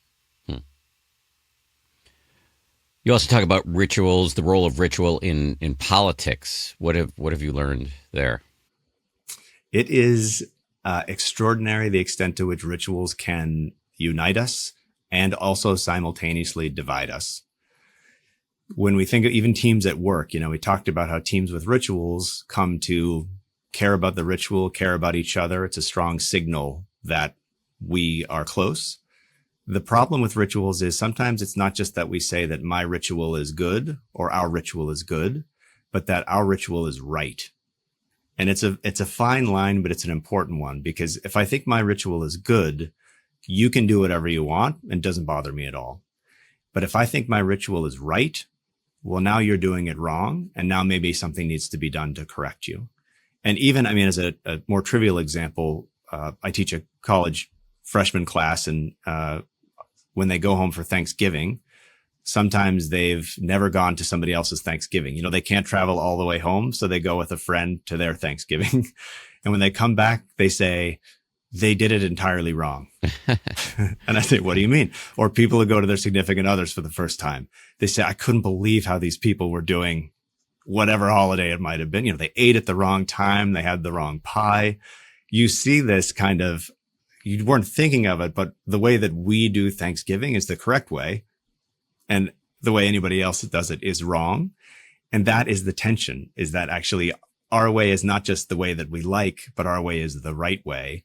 You also talk about rituals, the role of ritual in politics. What have you learned there? It is extraordinary the extent to which rituals can unite us and also simultaneously divide us. When we think of even teams at work, we talked about how teams with rituals come to care about the ritual, care about each other. It's a strong signal that we are close. The problem with rituals is sometimes it's not just that we say that my ritual is good or our ritual is good, but that our ritual is right. And it's a fine line, but it's an important one, because if I think my ritual is good, you can do whatever you want and it doesn't bother me at all. But if I think my ritual is right, well, now you're doing it wrong. And now maybe something needs to be done to correct you. And even, as a more trivial example, I teach a college freshman class, and when they go home for Thanksgiving, sometimes they've never gone to somebody else's Thanksgiving. They can't travel all the way home, so they go with a friend to their Thanksgiving. And when they come back, they say, they did it entirely wrong. And I say, what do you mean? Or people who go to their significant others for the first time, they say, I couldn't believe how these people were doing whatever holiday it might have been. They ate at the wrong time. They had the wrong pie. You see this kind of, you weren't thinking of it, but the way that we do Thanksgiving is the correct way. And the way anybody else does it is wrong. And that is the tension, is that actually our way is not just the way that we like, but our way is the right way,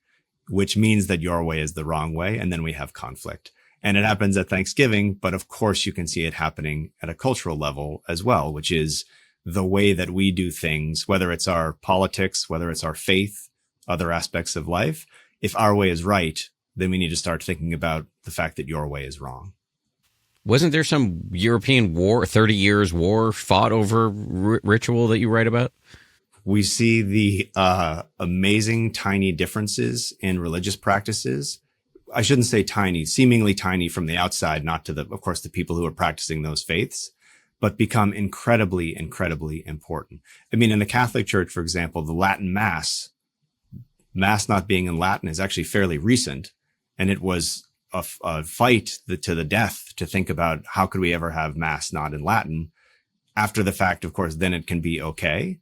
which means that your way is the wrong way. And then we have conflict. And it happens at Thanksgiving, but of course you can see it happening at a cultural level as well, which is the way that we do things, whether it's our politics, whether it's our faith, other aspects of life. If our way is right, then we need to start thinking about the fact that your way is wrong. Wasn't there some European war, 30 years war fought over ritual that you write about? We see the amazing tiny differences in religious practices. I shouldn't say tiny, seemingly tiny from the outside, not to of course, the people who are practicing those faiths, but become incredibly, incredibly important. In the Catholic Church, for example, the Latin Mass not being in Latin is actually fairly recent. And it was a fight to the death to think about how could we ever have Mass not in Latin. After the fact, of course, then it can be okay.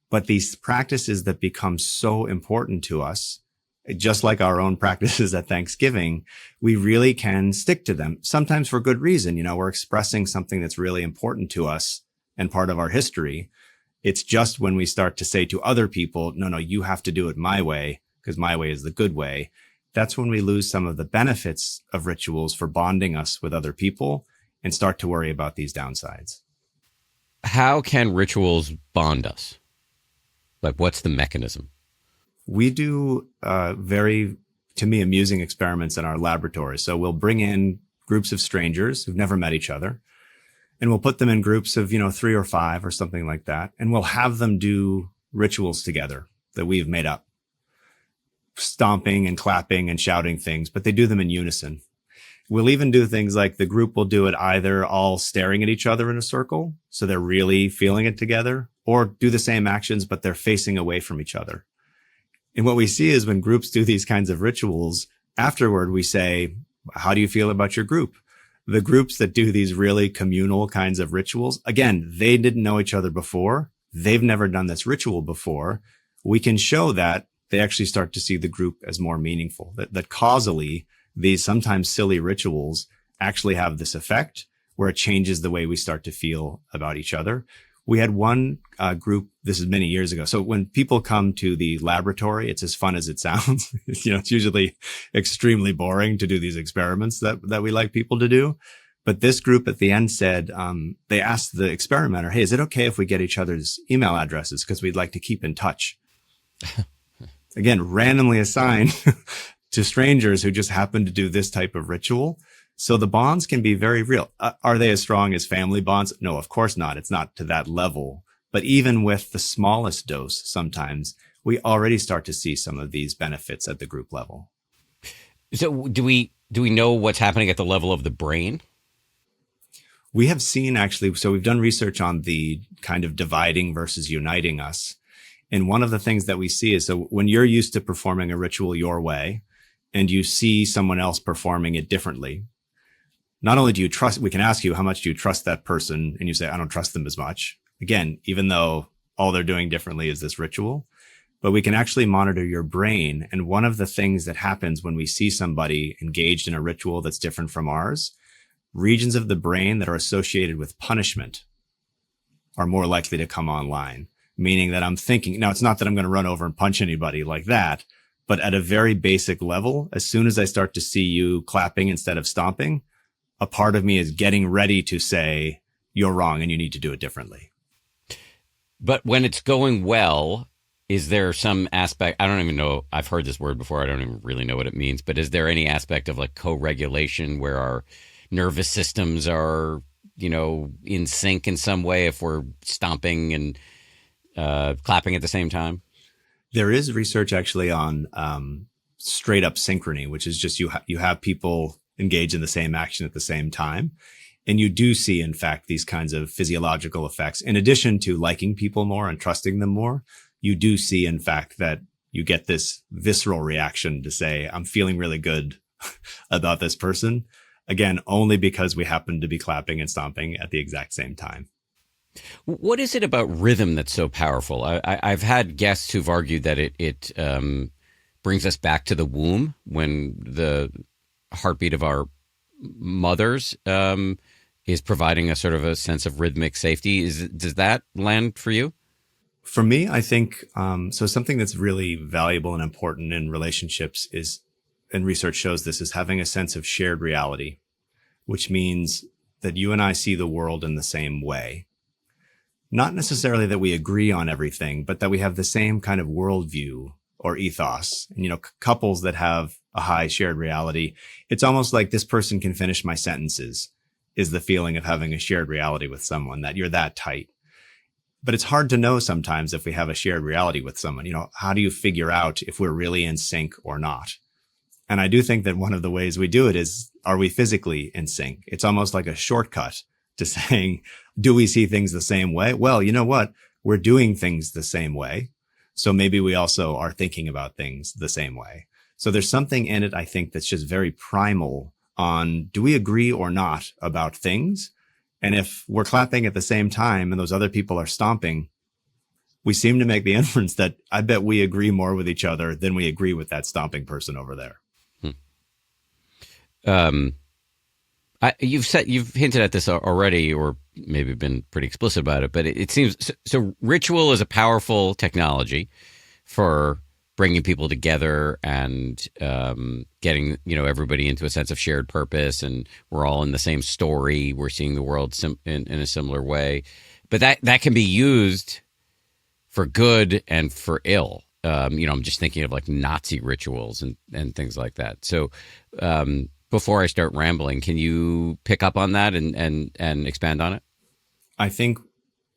But these practices that become so important to us, just like our own practices at Thanksgiving, we really can stick to them, sometimes for good reason. We're expressing something that's really important to us and part of our history. It's just when we start to say to other people, no, you have to do it my way because my way is the good way. That's when we lose some of the benefits of rituals for bonding us with other people and start to worry about these downsides. How can rituals bond us? Like, what's the mechanism? We do very, to me, amusing experiments in our laboratory. So we'll bring in groups of strangers who've never met each other, and we'll put them in groups of, 3 or 5 or something like that. And we'll have them do rituals together that we've made up, stomping and clapping and shouting things, but they do them in unison. We'll even do things like the group will do it either all staring at each other in a circle, so they're really feeling it together, or do the same actions, but they're facing away from each other. And what we see is when groups do these kinds of rituals, afterward we say, how do you feel about your group? The groups that do these really communal kinds of rituals, again, they didn't know each other before. They've never done this ritual before. We can show that they actually start to see the group as more meaningful, that causally, these sometimes silly rituals actually have this effect where it changes the way we start to feel about each other. We had one group, this is many years ago. So when people come to the laboratory, it's as fun as it sounds. It's usually extremely boring to do these experiments that we like people to do. But this group at the end said, they asked the experimenter, hey, is it okay if we get each other's email addresses? Because we'd like to keep in touch. Again, randomly assigned to strangers who just happen to do this type of ritual. So the bonds can be very real. Are they as strong as family bonds? No, of course not. It's not to that level. But even with the smallest dose, sometimes we already start to see some of these benefits at the group level. So do we know what's happening at the level of the brain? We have seen actually, so we've done research on the kind of dividing versus uniting us. And one of the things that we see is, so when you're used to performing a ritual your way and you see someone else performing it differently, not only do you trust, we can ask you, how much do you trust that person? And you say, I don't trust them as much. Again, even though all they're doing differently is this ritual, but we can actually monitor your brain. And one of the things that happens when we see somebody engaged in a ritual that's different from ours, regions of the brain that are associated with punishment are more likely to come online, meaning that I'm thinking, now it's not that I'm going to run over and punch anybody like that, but at a very basic level, as soon as I start to see you clapping instead of stomping, a part of me is getting ready to say, you're wrong and you need to do it differently. But when it's going well, is there some aspect? I don't even know. I've heard this word before. I don't even really know what it means. But is there any aspect of like co-regulation where our nervous systems are, in sync in some way if we're stomping and clapping at the same time? There is research actually on straight up synchrony, which is just you have people engage in the same action at the same time. And you do see, in fact, these kinds of physiological effects. In addition to liking people more and trusting them more, you do see, in fact, that you get this visceral reaction to say, I'm feeling really good about this person. Again, only because we happen to be clapping and stomping at the exact same time. What is it about rhythm that's so powerful? I've had guests who've argued that it brings us back to the womb when the heartbeat of our mothers is providing a sort of a sense of rhythmic safety. Does that land for you? For me, I think so. Something that's really valuable and important in relationships is, and research shows this, is having a sense of shared reality, which means that you and I see the world in the same way. Not necessarily that we agree on everything, but that we have the same kind of worldview or ethos. And, couples that have a high shared reality, it's almost like this person can finish my sentences, is the feeling of having a shared reality with someone, that you're that tight. But it's hard to know sometimes if we have a shared reality with someone. How do you figure out if we're really in sync or not? And I do think that one of the ways we do it is, are we physically in sync? It's almost like a shortcut to saying, do we see things the same way? Well, you know what? We're doing things the same way. So maybe we also are thinking about things the same way. So there's something in it, I think, that's just very primal on, do we agree or not about things? And if we're clapping at the same time and those other people are stomping, we seem to make the inference that I bet we agree more with each other than we agree with that stomping person over there. You've hinted at this already, or maybe been pretty explicit about it, but it seems so. Ritual is a powerful technology for bringing people together and getting everybody into a sense of shared purpose, and we're all in the same story. We're seeing the world in a similar way, but that can be used for good and for ill. I'm just thinking of like Nazi rituals and things like that. So before I start rambling, can you pick up on that and expand on it? I think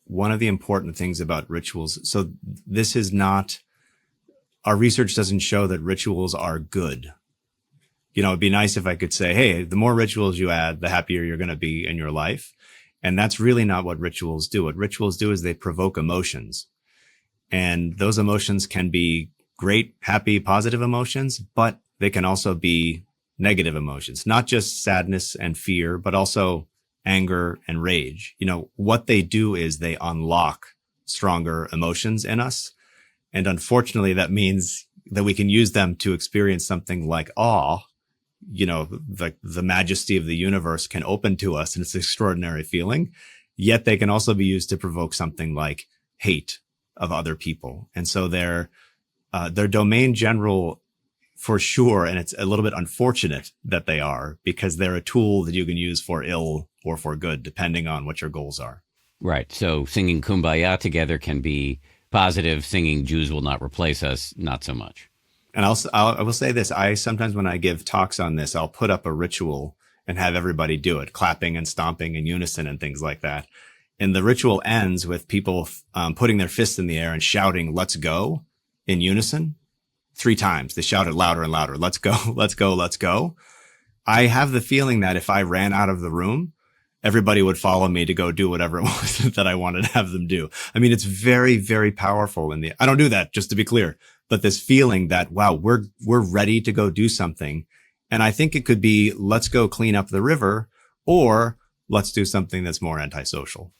one of the important things about rituals, so this is not, our research doesn't show that rituals are good. It'd be nice if I could say, hey, the more rituals you add, the happier you're going to be in your life. And that's really not what rituals do. What rituals do is they provoke emotions. And those emotions can be great, happy, positive emotions, but they can also be negative emotions, not just sadness and fear, but also anger and rage. What they do is they unlock stronger emotions in us. And unfortunately, that means that we can use them to experience something like awe. The majesty of the universe can open to us, and it's an extraordinary feeling. Yet they can also be used to provoke something like hate of other people. And so they're domain general for sure. And it's a little bit unfortunate that they are, because they're a tool that you can use for ill or for good, depending on what your goals are. Right. So singing Kumbaya together can be positive. Singing Jews Will Not Replace Us, not so much. And I will say this. I sometimes, when I give talks on this, I'll put up a ritual and have everybody do it, clapping and stomping in unison and things like that. And the ritual ends with people putting their fists in the air and shouting, "Let's go," in unison. 3 times. They shout it louder and louder. Let's go, let's go, let's go. I have the feeling that if I ran out of the room, everybody would follow me to go do whatever it was that I wanted to have them do. I mean, it's very, very powerful I don't do that, just to be clear, but this feeling that, wow, we're ready to go do something. And I think it could be, let's go clean up the river, or let's do something that's more antisocial.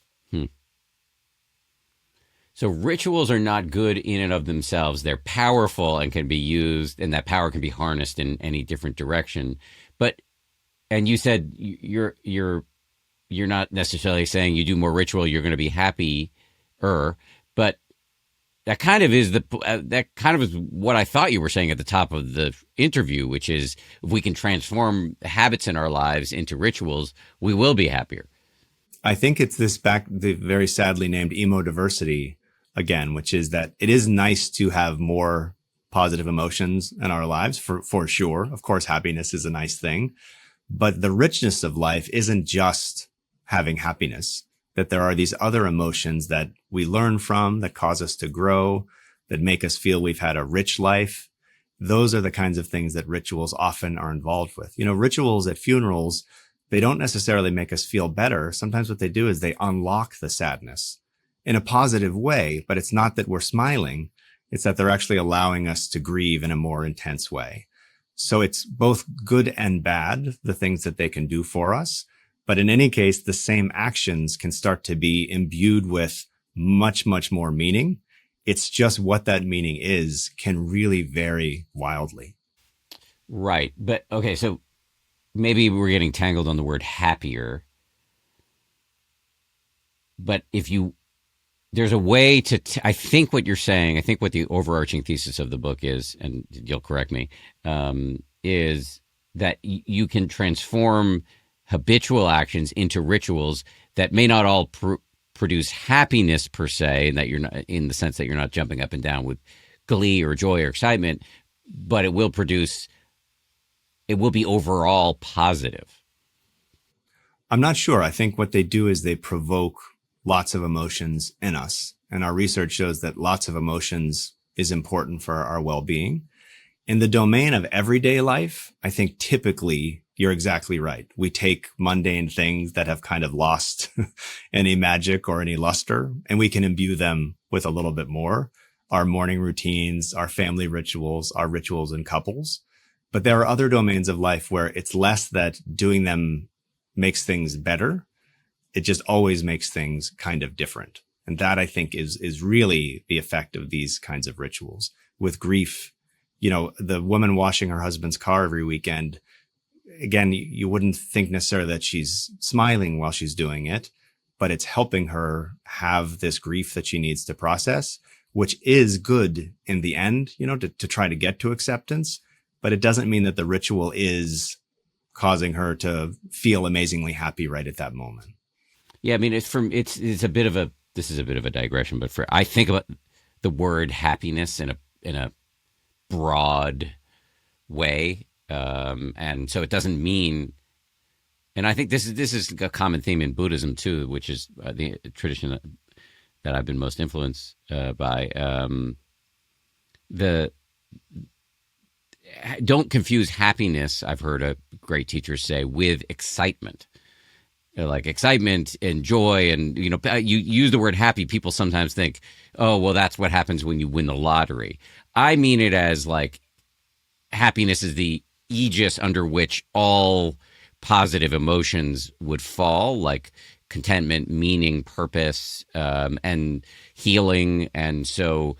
So rituals are not good in and of themselves. They're powerful and can be used, and that power can be harnessed in any different direction. But, and you said you're not necessarily saying you do more ritual, you're going to be happier, but that kind of is what I thought you were saying at the top of the interview, which is if we can transform habits in our lives into rituals, we will be happier. I think it's the very sadly named emodiversity again, which is that it is nice to have more positive emotions in our lives for sure. Of course, happiness is a nice thing, but the richness of life isn't just having happiness, that there are these other emotions that we learn from, that cause us to grow, that make us feel we've had a rich life. Those are the kinds of things that rituals often are involved with. Rituals at funerals, they don't necessarily make us feel better. Sometimes what they do is they unlock the sadness in a positive way, but it's not that we're smiling. It's that they're actually allowing us to grieve in a more intense way. So it's both good and bad, the things that they can do for us. But in any case, the same actions can start to be imbued with much, much more meaning. It's just what that meaning is can really vary wildly. Right. But okay, so maybe we're getting tangled on the word happier. But there's a way to, I think what you're saying, I think what the overarching thesis of the book is, and you'll correct me, is that you can transform habitual actions into rituals that may not all produce happiness per se, and that you're not, in the sense that you're not jumping up and down with glee or joy or excitement, but it will be overall positive. I'm not sure. I think what they do is they provoke lots of emotions in us. And our research shows that lots of emotions is important for our well-being. In the domain of everyday life, I think typically you're exactly right. We take mundane things that have kind of lost any magic or any luster, and we can imbue them with a little bit more. Our morning routines, our family rituals, our rituals in couples. But there are other domains of life where it's less that doing them makes things better. It just always makes things kind of different. And that, I think, is really the effect of these kinds of rituals. With grief, the woman washing her husband's car every weekend, again, you wouldn't think necessarily that she's smiling while she's doing it, but it's helping her have this grief that she needs to process, which is good in the end, to try to get to acceptance. But it doesn't mean that the ritual is causing her to feel amazingly happy right at that moment. Yeah, I mean, this is a bit of a digression, but I think about the word happiness in a broad way, and so it doesn't mean. And I think this is a common theme in Buddhism too, which is the tradition that I've been most influenced by. Don't confuse happiness, I've heard a great teacher say, with excitement. Like excitement and joy, and you use the word happy, people sometimes think, oh, well, that's what happens when you win the lottery. I mean it as like happiness is the aegis under which all positive emotions would fall, like contentment, meaning, purpose, and healing. And so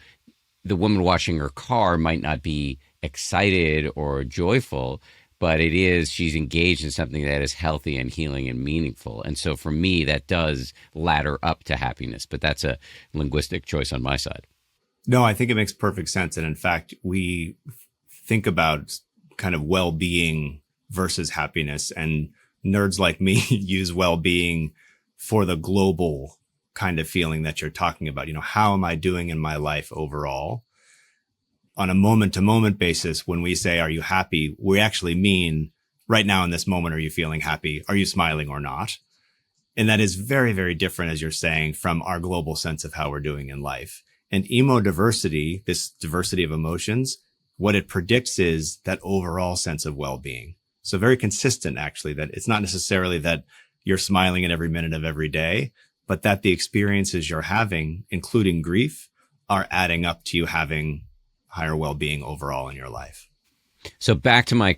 the woman washing her car might not be excited or joyful, but she's engaged in something that is healthy and healing and meaningful. And so for me, that does ladder up to happiness, but that's a linguistic choice on my side. No, I think it makes perfect sense. And in fact, we think about kind of well-being versus happiness, and nerds like me use well-being for the global kind of feeling that you're talking about. How am I doing in my life overall? On a moment-to-moment basis, when we say, are you happy? We actually mean right now in this moment, are you feeling happy? Are you smiling or not? And that is very, very different, as you're saying, from our global sense of how we're doing in life. And emodiversity, this diversity of emotions, what it predicts is that overall sense of well-being. So very consistent, actually, that it's not necessarily that you're smiling at every minute of every day, but that the experiences you're having, including grief, are adding up to you having higher well-being overall in your life. So back to my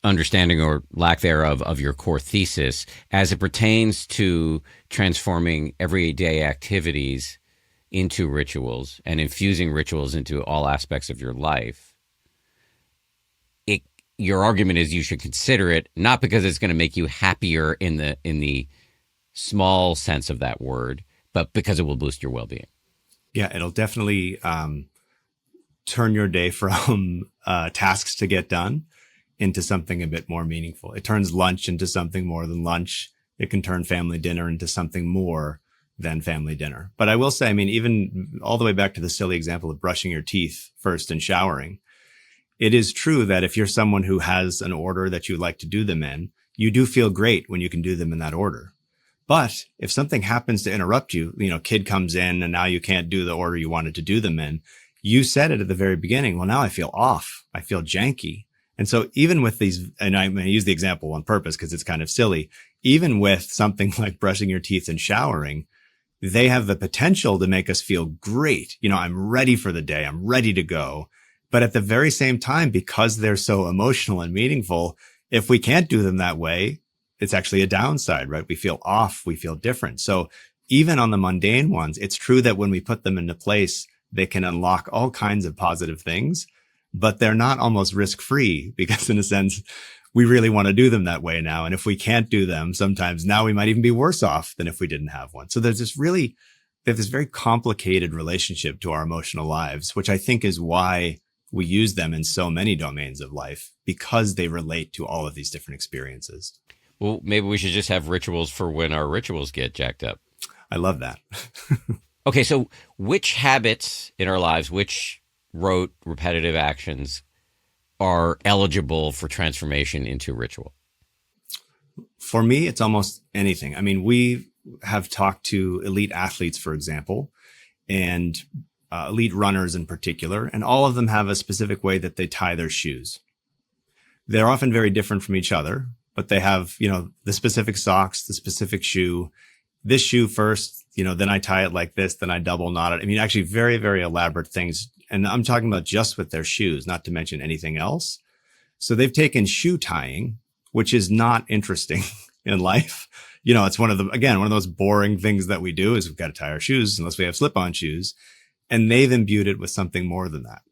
understanding or lack thereof of your core thesis, as it pertains to transforming everyday activities into rituals and infusing rituals into all aspects of your life, your argument is you should consider it not because it's going to make you happier in the small sense of that word, but because it will boost your well-being. Yeah, it'll definitely turn your day from tasks to get done into something a bit more meaningful. It turns lunch into something more than lunch. It can turn family dinner into something more than family dinner. But I will say, I mean, even all the way back to the silly example of brushing your teeth first and showering, it is true that if you're someone who has an order that you like to do them in, you do feel great when you can do them in that order. But if something happens to interrupt you, kid comes in and now you can't do the order you wanted to do them in, you said it at the very beginning. Well, now I feel off. I feel janky. And so even with these, and I'm going to use the example on purpose because it's kind of silly, even with something like brushing your teeth and showering, they have the potential to make us feel great. I'm ready for the day. I'm ready to go. But at the very same time, because they're so emotional and meaningful, if we can't do them that way, it's actually a downside, right? We feel off. We feel different. So even on the mundane ones, it's true that when we put them into place, they can unlock all kinds of positive things, but they're not almost risk-free because in a sense, we really want to do them that way now. And if we can't do them, sometimes now we might even be worse off than if we didn't have one. So they have this very complicated relationship to our emotional lives, which I think is why we use them in so many domains of life, because they relate to all of these different experiences. Well, maybe we should just have rituals for when our rituals get jacked up. I love that. Okay, so which habits in our lives, which rote, repetitive actions are eligible for transformation into ritual? For me, it's almost anything. I mean, we have talked to elite athletes, for example, and elite runners in particular, and all of them have a specific way that they tie their shoes. They're often very different from each other, but they have, the specific socks, the specific shoe, this shoe first, then I tie it like this, then I double knot it. I mean, actually very, very elaborate things. And I'm talking about just with their shoes, not to mention anything else. So they've taken shoe tying, which is not interesting in life. It's one of those boring things that we do is we've got to tie our shoes unless we have slip-on shoes. And they've imbued it with something more than that.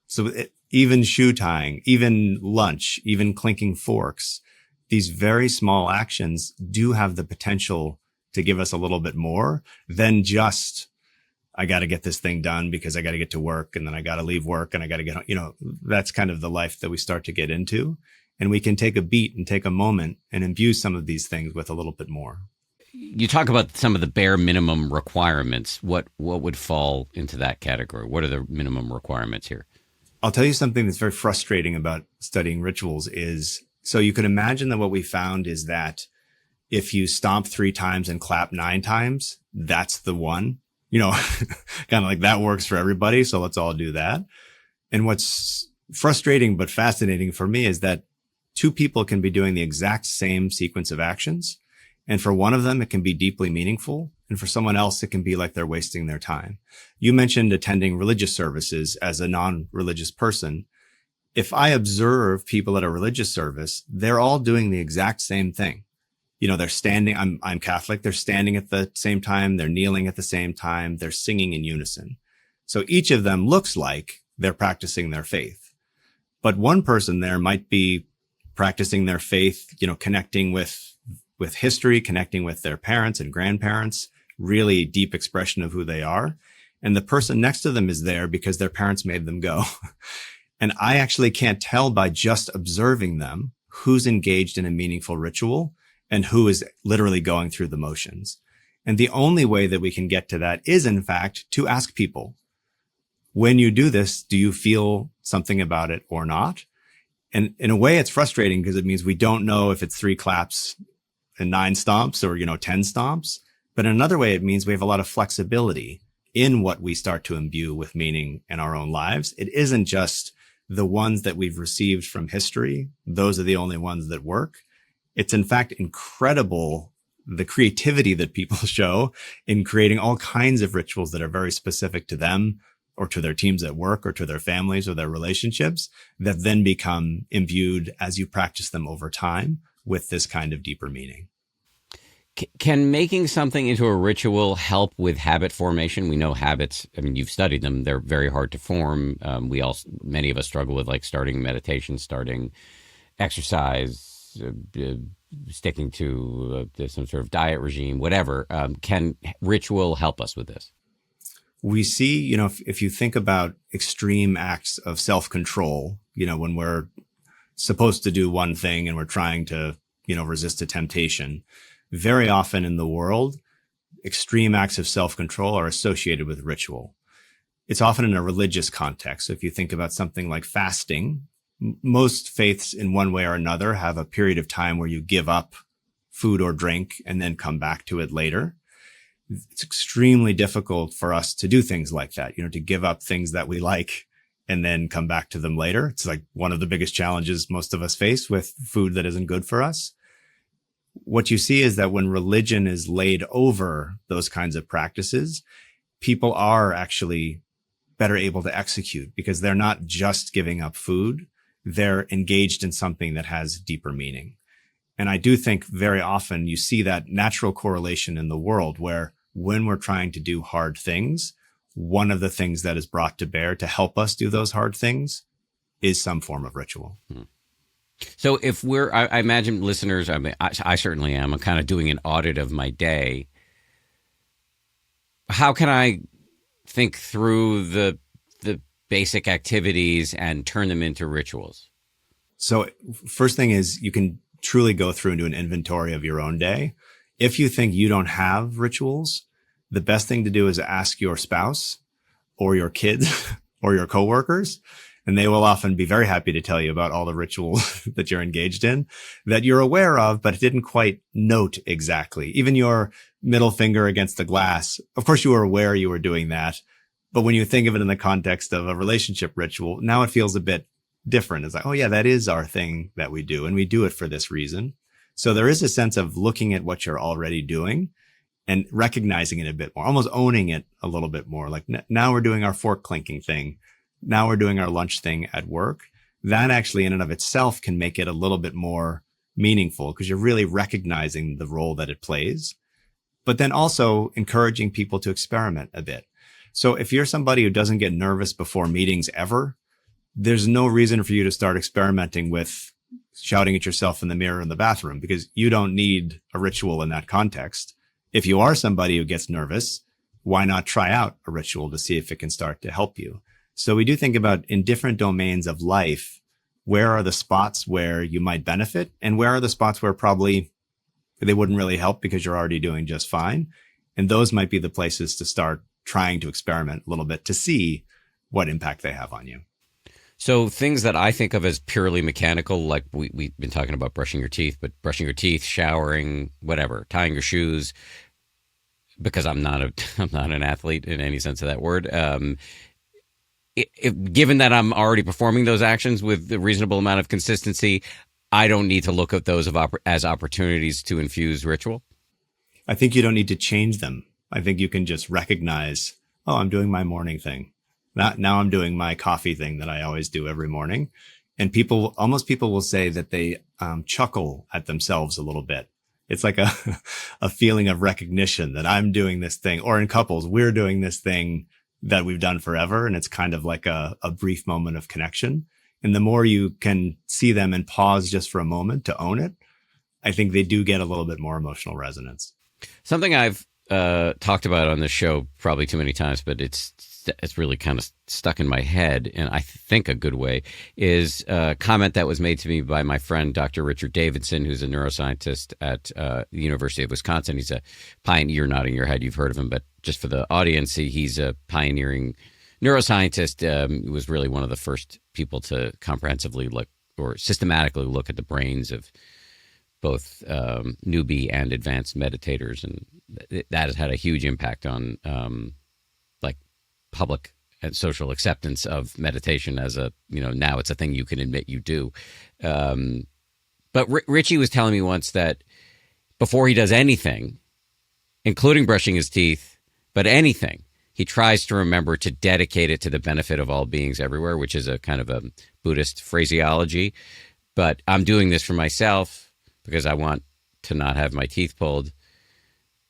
So even shoe tying, even lunch, even clinking forks, these very small actions do have the potential to give us a little bit more than just, I got to get this thing done because I got to get to work and then I got to leave work and I got to get, that's kind of the life that we start to get into. And we can take a beat and take a moment and imbue some of these things with a little bit more. You talk about some of the bare minimum requirements. What would fall into that category? What are the minimum requirements here? I'll tell you something that's very frustrating about studying rituals is, so you could imagine that what we found is that if you stomp 3 times and clap 9 times, that's the one, kind of like that works for everybody. So let's all do that. And what's frustrating but fascinating for me is that 2 people can be doing the exact same sequence of actions. And for one of them, it can be deeply meaningful. And for someone else, it can be like they're wasting their time. You mentioned attending religious services as a non-religious person. If I observe people at a religious service, they're all doing the exact same thing. They're standing, I'm Catholic. They're standing at the same time. They're kneeling at the same time. They're singing in unison. So each of them looks like they're practicing their faith. But one person there might be practicing their faith, connecting with history, connecting with their parents and grandparents, really deep expression of who they are. And the person next to them is there because their parents made them go. And I actually can't tell by just observing them who's engaged in a meaningful ritual and who is literally going through the motions. And the only way that we can get to that is, in fact, to ask people, when you do this, do you feel something about it or not? And in a way, it's frustrating because it means we don't know if it's 3 claps and 9 stomps or, 10 stomps. But in another way, it means we have a lot of flexibility in what we start to imbue with meaning in our own lives. It isn't just the ones that we've received from history, those are the only ones that work. It's in fact incredible the creativity that people show in creating all kinds of rituals that are very specific to them or to their teams at work or to their families or their relationships that then become imbued as you practice them over time with this kind of deeper meaning. Can making something into a ritual help with habit formation? We know habits. I mean, you've studied them; they're very hard to form. Many of us struggle with like starting meditation, starting exercise, sticking to some sort of diet regime, whatever. Can ritual help us with this? We see, if you think about extreme acts of self-control, when we're supposed to do one thing and we're trying to, resist a temptation. Very often in the world, extreme acts of self-control are associated with ritual. It's often in a religious context. So if you think about something like fasting, most faiths in one way or another have a period of time where you give up food or drink and then come back to it later. It's extremely difficult for us to do things like that, to give up things that we like and then come back to them later. It's like one of the biggest challenges most of us face with food that isn't good for us. What you see is that when religion is laid over those kinds of practices, people are actually better able to execute because they're not just giving up food. They're engaged in something that has deeper meaning. And I do think very often you see that natural correlation in the world where when we're trying to do hard things, one of the things that is brought to bear to help us do those hard things is some form of ritual. So if I imagine listeners, I certainly am, I'm kind of doing an audit of my day. How can I think through the basic activities and turn them into rituals? So first thing is you can truly go through and do an inventory of your own day. If you think you don't have rituals, the best thing to do is ask your spouse or your kids or your coworkers, and they will often be very happy to tell you about all the rituals that you're engaged in that you're aware of, but didn't quite note exactly. Even your middle finger against the glass. Of course, you were aware you were doing that. But when you think of it in the context of a relationship ritual, now it feels a bit different. It's like, oh yeah, that is our thing that we do. And we do it for this reason. So there is a sense of looking at what you're already doing and recognizing it a bit more, almost owning it a little bit more. Like now we're doing our fork clinking thing. Now we're doing our lunch thing at work. That actually in and of itself can make it a little bit more meaningful because you're really recognizing the role that it plays, but then also encouraging people to experiment a bit. So if you're somebody who doesn't get nervous before meetings ever, there's no reason for you to start experimenting with shouting at yourself in the mirror in the bathroom because you don't need a ritual in that context. If you are somebody who gets nervous, why not try out a ritual to see if it can start to help you? So we do think about in different domains of life, where are the spots where you might benefit and where are the spots where probably they wouldn't really help because you're already doing just fine. And those might be the places to start trying to experiment a little bit to see what impact they have on you. So things that I think of as purely mechanical, like we've been talking about brushing your teeth, but brushing your teeth, showering, whatever, tying your shoes, because I'm not an athlete in any sense of that word. Given that I'm already performing those actions with a reasonable amount of consistency, I don't need to look at those as opportunities to infuse ritual. I think you don't need to change them. I think you can just recognize, oh, I'm doing my morning thing. Now I'm doing my coffee thing that I always do every morning. And people will say that they chuckle at themselves a little bit. It's like a feeling of recognition that I'm doing this thing, or in couples, we're doing this thing that we've done forever. And it's kind of like a brief moment of connection. And the more you can see them and pause just for a moment to own it, I think they do get a little bit more emotional resonance. Something I've talked about on this show probably too many times, but it's really kind of stuck in my head, and I think a good way, is a comment that was made to me by my friend, Dr. Richard Davidson, who's a neuroscientist at the University of Wisconsin. He's a pioneer. You're nodding your head. You've heard of him, but just for the audience, he's a pioneering neuroscientist. He was really one of the first people to comprehensively look or systematically look at the brains of both newbie and advanced meditators, and that has had a huge impact on like public and social acceptance of meditation as a, now it's a thing you can admit you do. But Richie was telling me once that before he does anything, including brushing his teeth, but anything, he tries to remember to dedicate it to the benefit of all beings everywhere, which is a kind of a Buddhist phraseology. But I'm doing this for myself because I want to not have my teeth pulled.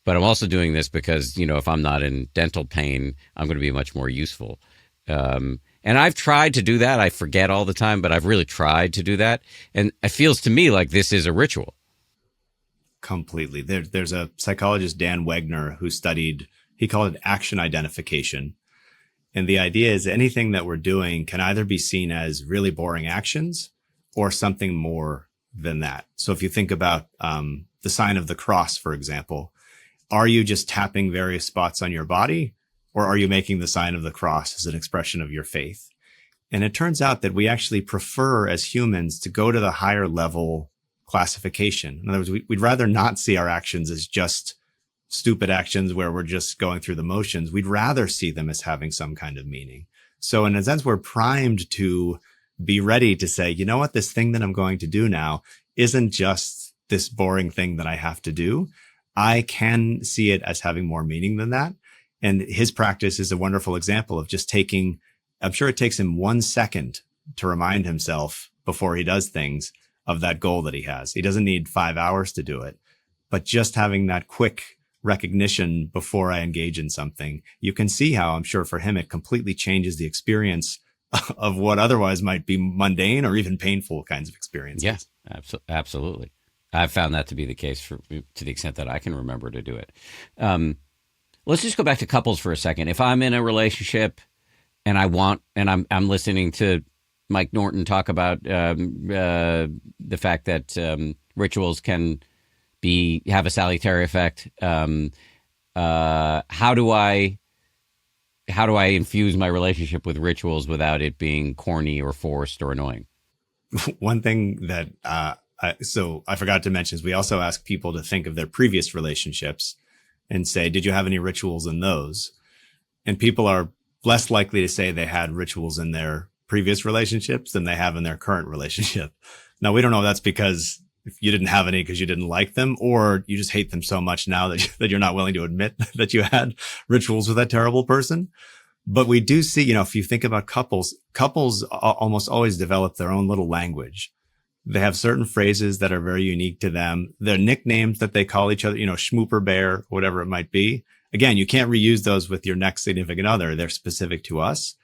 But I'm also doing this because, if I'm not in dental pain, I'm going to be much more useful. And I've tried to do that. I forget all the time, but I've really tried to do that. And it feels to me like this is a ritual. Completely. There's a psychologist, Dan Wegner, who studied, he called it action identification. And the idea is anything that we're doing can either be seen as really boring actions or something more than that. So if you think about the sign of the cross, for example, are you just tapping various spots on your body, or are you making the sign of the cross as an expression of your faith? And it turns out that we actually prefer as humans to go to the higher level classification. In other words, we'd rather not see our actions as just stupid actions where we're just going through the motions. We'd rather see them as having some kind of meaning. So in a sense, we're primed to be ready to say, you know what, this thing that I'm going to do now isn't just this boring thing that I have to do. I can see it as having more meaning than that. And his practice is a wonderful example of just taking, I'm sure it takes him 1 second to remind himself before he does things of that goal that he has. He doesn't need 5 hours to do it, but just having that quick recognition before I engage in something, you can see how, I'm sure for him, it completely changes the experience of what otherwise might be mundane or even painful kinds of experiences. Yeah, absolutely. I've found that to be the case to the extent that I can remember to do it. Let's just go back to couples for a second. If I'm in a relationship and I'm listening to Mike Norton talk about the fact that rituals can have a salutary effect, how do I infuse my relationship with rituals without it being corny or forced or annoying? One thing that so I forgot to mention is we also ask people to think of their previous relationships and say, did you have any rituals in those? And people are less likely to say they had rituals in their previous relationships than they have in their current relationship. Now, we don't know if that's because you didn't have any because you didn't like them, or you just hate them so much now that you're not willing to admit that you had rituals with that terrible person. But we do see, if you think about couples almost always develop their own little language. They have certain phrases that are very unique to them. Their nicknames that they call each other, schmooper bear, whatever it might be. Again, you can't reuse those with your next significant other. They're specific to us.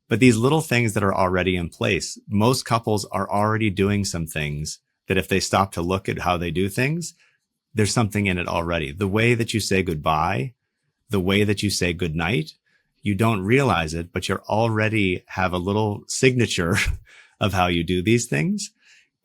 But these little things that are already in place, most couples are already doing some things that if they stop to look at how they do things, there's something in it already. The way that you say goodbye, the way that you say goodnight, you don't realize it, but you already have a little signature of how you do these things.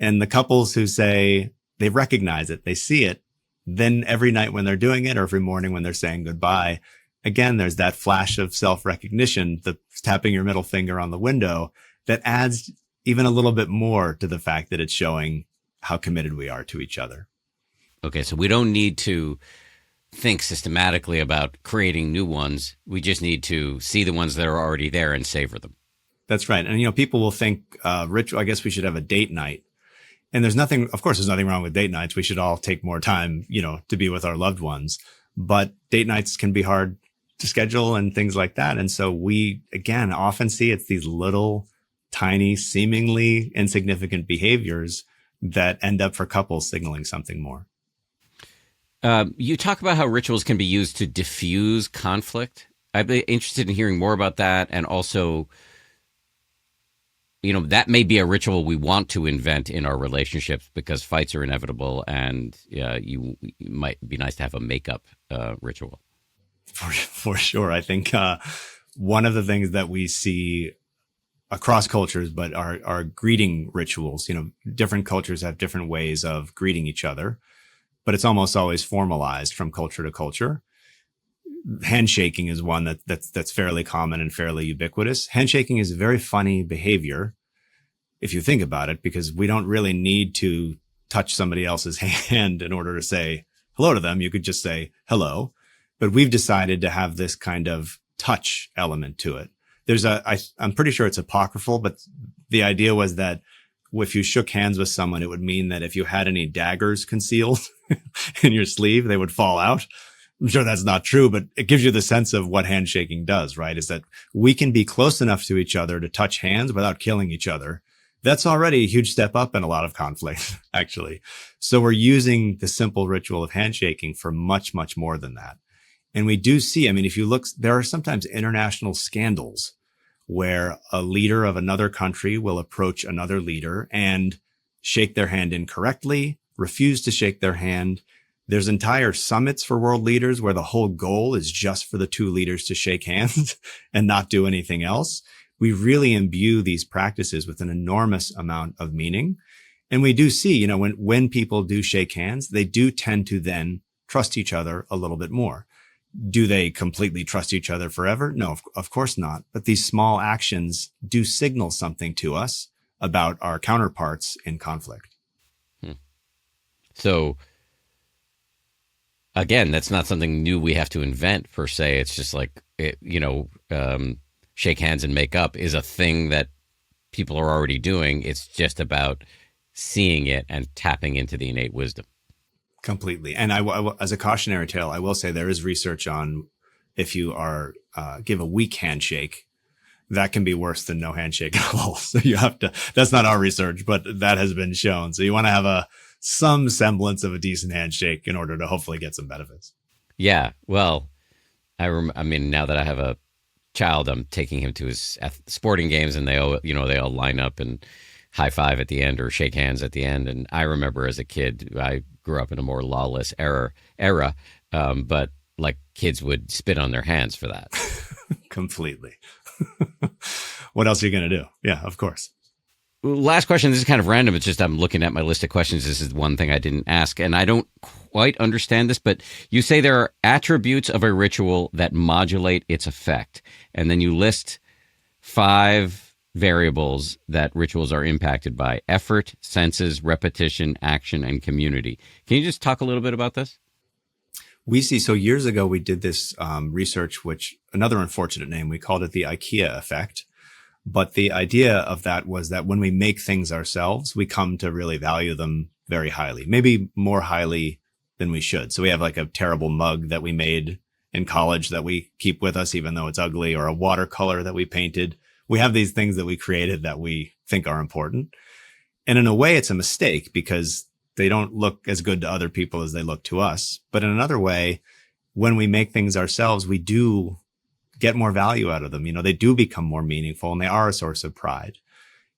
And the couples who say they recognize it, they see it, then every night when they're doing it or every morning when they're saying goodbye, again, there's that flash of self-recognition, the tapping your middle finger on the window that adds even a little bit more to the fact that it's showing how committed we are to each other. Okay, so we don't need to think systematically about creating new ones. We just need to see the ones that are already there and savor them. That's right. And, people will think, ritual, I guess we should have a date night. And there's nothing wrong with date nights. We should all take more time, to be with our loved ones. But date nights can be hard to schedule and things like that. And so we, again, often see it's these little, tiny, seemingly insignificant behaviors that end up for couples signaling something more. You talk about how rituals can be used to diffuse conflict. I'd be interested in hearing more about that. And also, that may be a ritual we want to invent in our relationships because fights are inevitable, and you might be nice to have a makeup ritual. For sure. I think one of the things that we see across cultures, but are greeting rituals. Different cultures have different ways of greeting each other, but it's almost always formalized from culture to culture. Handshaking is one that's fairly common and fairly ubiquitous. Handshaking is a very funny behavior if you think about it, because we don't really need to touch somebody else's hand in order to say hello to them. You could just say hello, but we've decided to have this kind of touch element to it. I'm pretty sure it's apocryphal, but the idea was that if you shook hands with someone, it would mean that if you had any daggers concealed in your sleeve, they would fall out. I'm sure that's not true, but it gives you the sense of what handshaking does, right? Is that we can be close enough to each other to touch hands without killing each other. That's already a huge step up in a lot of conflict, actually. So we're using the simple ritual of handshaking for much, much more than that. And we do see, I mean, if you look, there are sometimes international scandals where a leader of another country will approach another leader and shake their hand incorrectly, refuse to shake their hand. There's entire summits for world leaders where the whole goal is just for the two leaders to shake hands and not do anything else. We really imbue these practices with an enormous amount of meaning. And we do see, when people do shake hands, they do tend to then trust each other a little bit more. Do they completely trust each other forever? No, of course not. But these small actions do signal something to us about our counterparts in conflict. So again, that's not something new we have to invent per se. It's just like, shake hands and make up is a thing that people are already doing. It's just about seeing it and tapping into the innate wisdom. Completely. And as a cautionary tale, I will say there is research on if you are give a weak handshake, that can be worse than no handshake at all. So you have to, that's not our research, but that has been shown. So you want to have some semblance of a decent handshake in order to hopefully get some benefits. Yeah. Well, I mean, now that I have a child, I'm taking him to his sporting games and they all line up and high five at the end or shake hands at the end. And I remember as a kid, I grew up in a more lawless era, but like kids would spit on their hands for that. Completely. What else are you going to do? Yeah, of course. Last question. This is kind of random. It's just I'm looking at my list of questions. This is one thing I didn't ask, and I don't quite understand this, but you say there are attributes of a ritual that modulate its effect. And then you list 5 variables that rituals are impacted by: effort, senses, repetition, action, and community. Can you just talk a little bit about this? We see, so years ago, we did this research, which another unfortunate name, we called it the IKEA effect. But the idea of that was that when we make things ourselves, we come to really value them very highly, maybe more highly than we should. So we have like a terrible mug that we made in college that we keep with us, even though it's ugly, or a watercolor that we painted. We have these things that we created that we think are important. And in a way, it's a mistake because they don't look as good to other people as they look to us. But in another way, when we make things ourselves, we do get more value out of them. They do become more meaningful and they are a source of pride.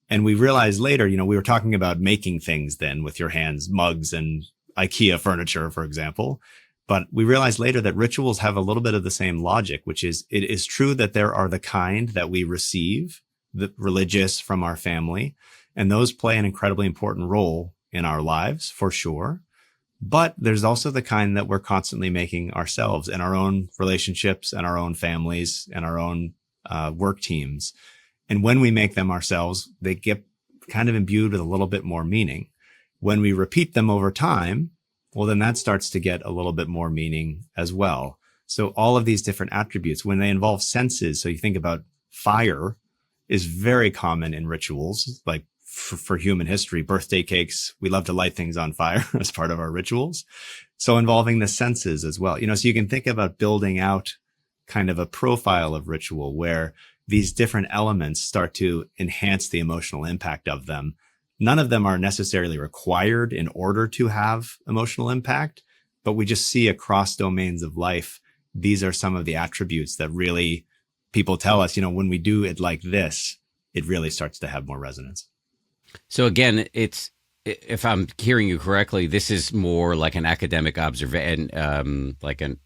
And we realized later, we were talking about making things then with your hands, mugs and IKEA furniture, for example. But we realized later that rituals have a little bit of the same logic, which is it is true that there are the kind that we receive, the religious from our family, and those play an incredibly important role in our lives for sure. But there's also the kind that we're constantly making ourselves in our own relationships and our own families and our own work teams. And when we make them ourselves, they get kind of imbued with a little bit more meaning. When we repeat them over time, well, then that starts to get a little bit more meaning as well. So all of these different attributes, when they involve senses, so you think about fire is very common in rituals, like for human history, birthday cakes, we love to light things on fire as part of our rituals. So involving the senses as well, so you can think about building out kind of a profile of ritual where these different elements start to enhance the emotional impact of them. None of them are necessarily required in order to have emotional impact, but we just see across domains of life, these are some of the attributes that really people tell us, when we do it like this, it really starts to have more resonance. So again, it's, if I'm hearing you correctly, this is more like an academic observation, like an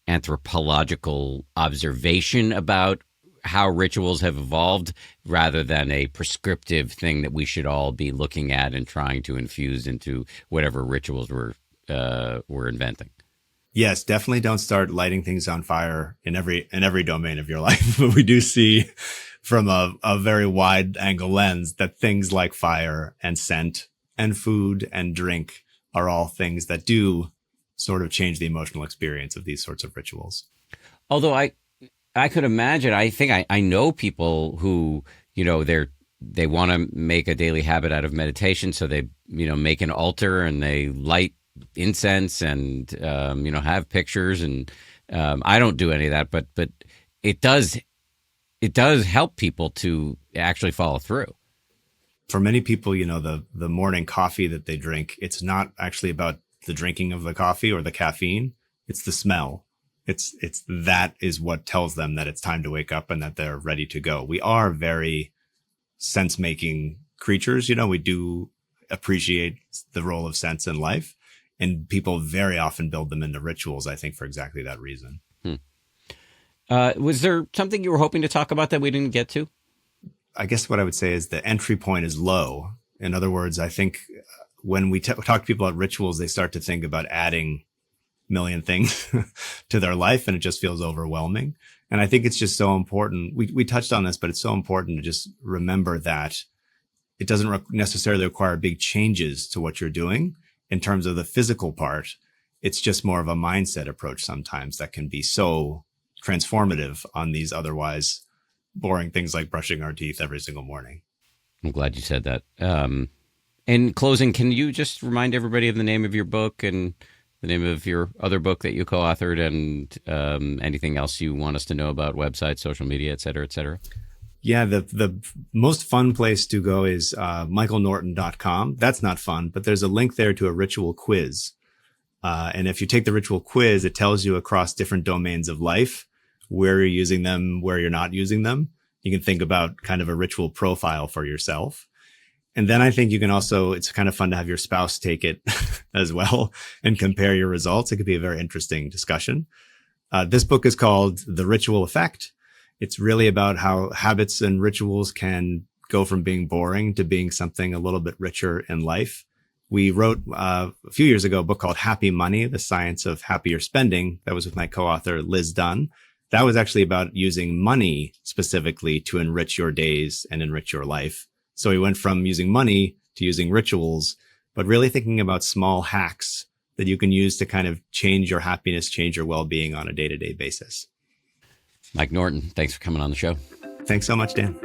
anthropological observation about how rituals have evolved, rather than a prescriptive thing that we should all be looking at and trying to infuse into whatever rituals we're inventing. Yes, definitely don't start lighting things on fire in every domain of your life. But we do see from a very wide angle lens that things like fire and scent and food and drink are all things that do sort of change the emotional experience of these sorts of rituals. Although I could imagine. I think I know people who they want to make a daily habit out of meditation, so they make an altar and they light incense and have pictures and I don't do any of that, but it does help people to actually follow through. For many people, the morning coffee that they drink, it's not actually about the drinking of the coffee or the caffeine. It's the smell. It's that is what tells them that it's time to wake up and that they're ready to go. We are very sense making creatures. We do appreciate the role of sense in life, and people very often build them into rituals, I think, for exactly that reason. Was there something you were hoping to talk about that we didn't get to? I guess what I would say is the entry point is low. In other words, I think when we talk to people about rituals, they start to think about adding million things to their life, and it just feels overwhelming. And I think it's just so important. We touched on this, but it's so important to just remember that it doesn't necessarily require big changes to what you're doing in terms of the physical part. It's just more of a mindset approach sometimes that can be so transformative on these otherwise boring things like brushing our teeth every single morning. I'm glad you said that. In closing, can you just remind everybody of the name of your book and the name of your other book that you co-authored, and anything else you want us to know about websites, social media, et cetera, et cetera? Yeah, the most fun place to go is michaelnorton.com. That's not fun, but there's a link there to a ritual quiz. And if you take the ritual quiz, it tells you across different domains of life where you're using them, where you're not using them. You can think about kind of a ritual profile for yourself. And then I think you can also, it's kind of fun to have your spouse take it as well and compare your results. It could be a very interesting discussion. This book is called The Ritual Effect. It's really about how habits and rituals can go from being boring to being something a little bit richer in life. We wrote a few years ago a book called Happy Money, The Science of Happier Spending. That was with my co-author, Liz Dunn. That was actually about using money specifically to enrich your days and enrich your life. So we went from using money to using rituals, but really thinking about small hacks that you can use to kind of change your happiness, change your well-being on a day-to-day basis. Mike Norton, thanks for coming on the show. Thanks so much, Dan.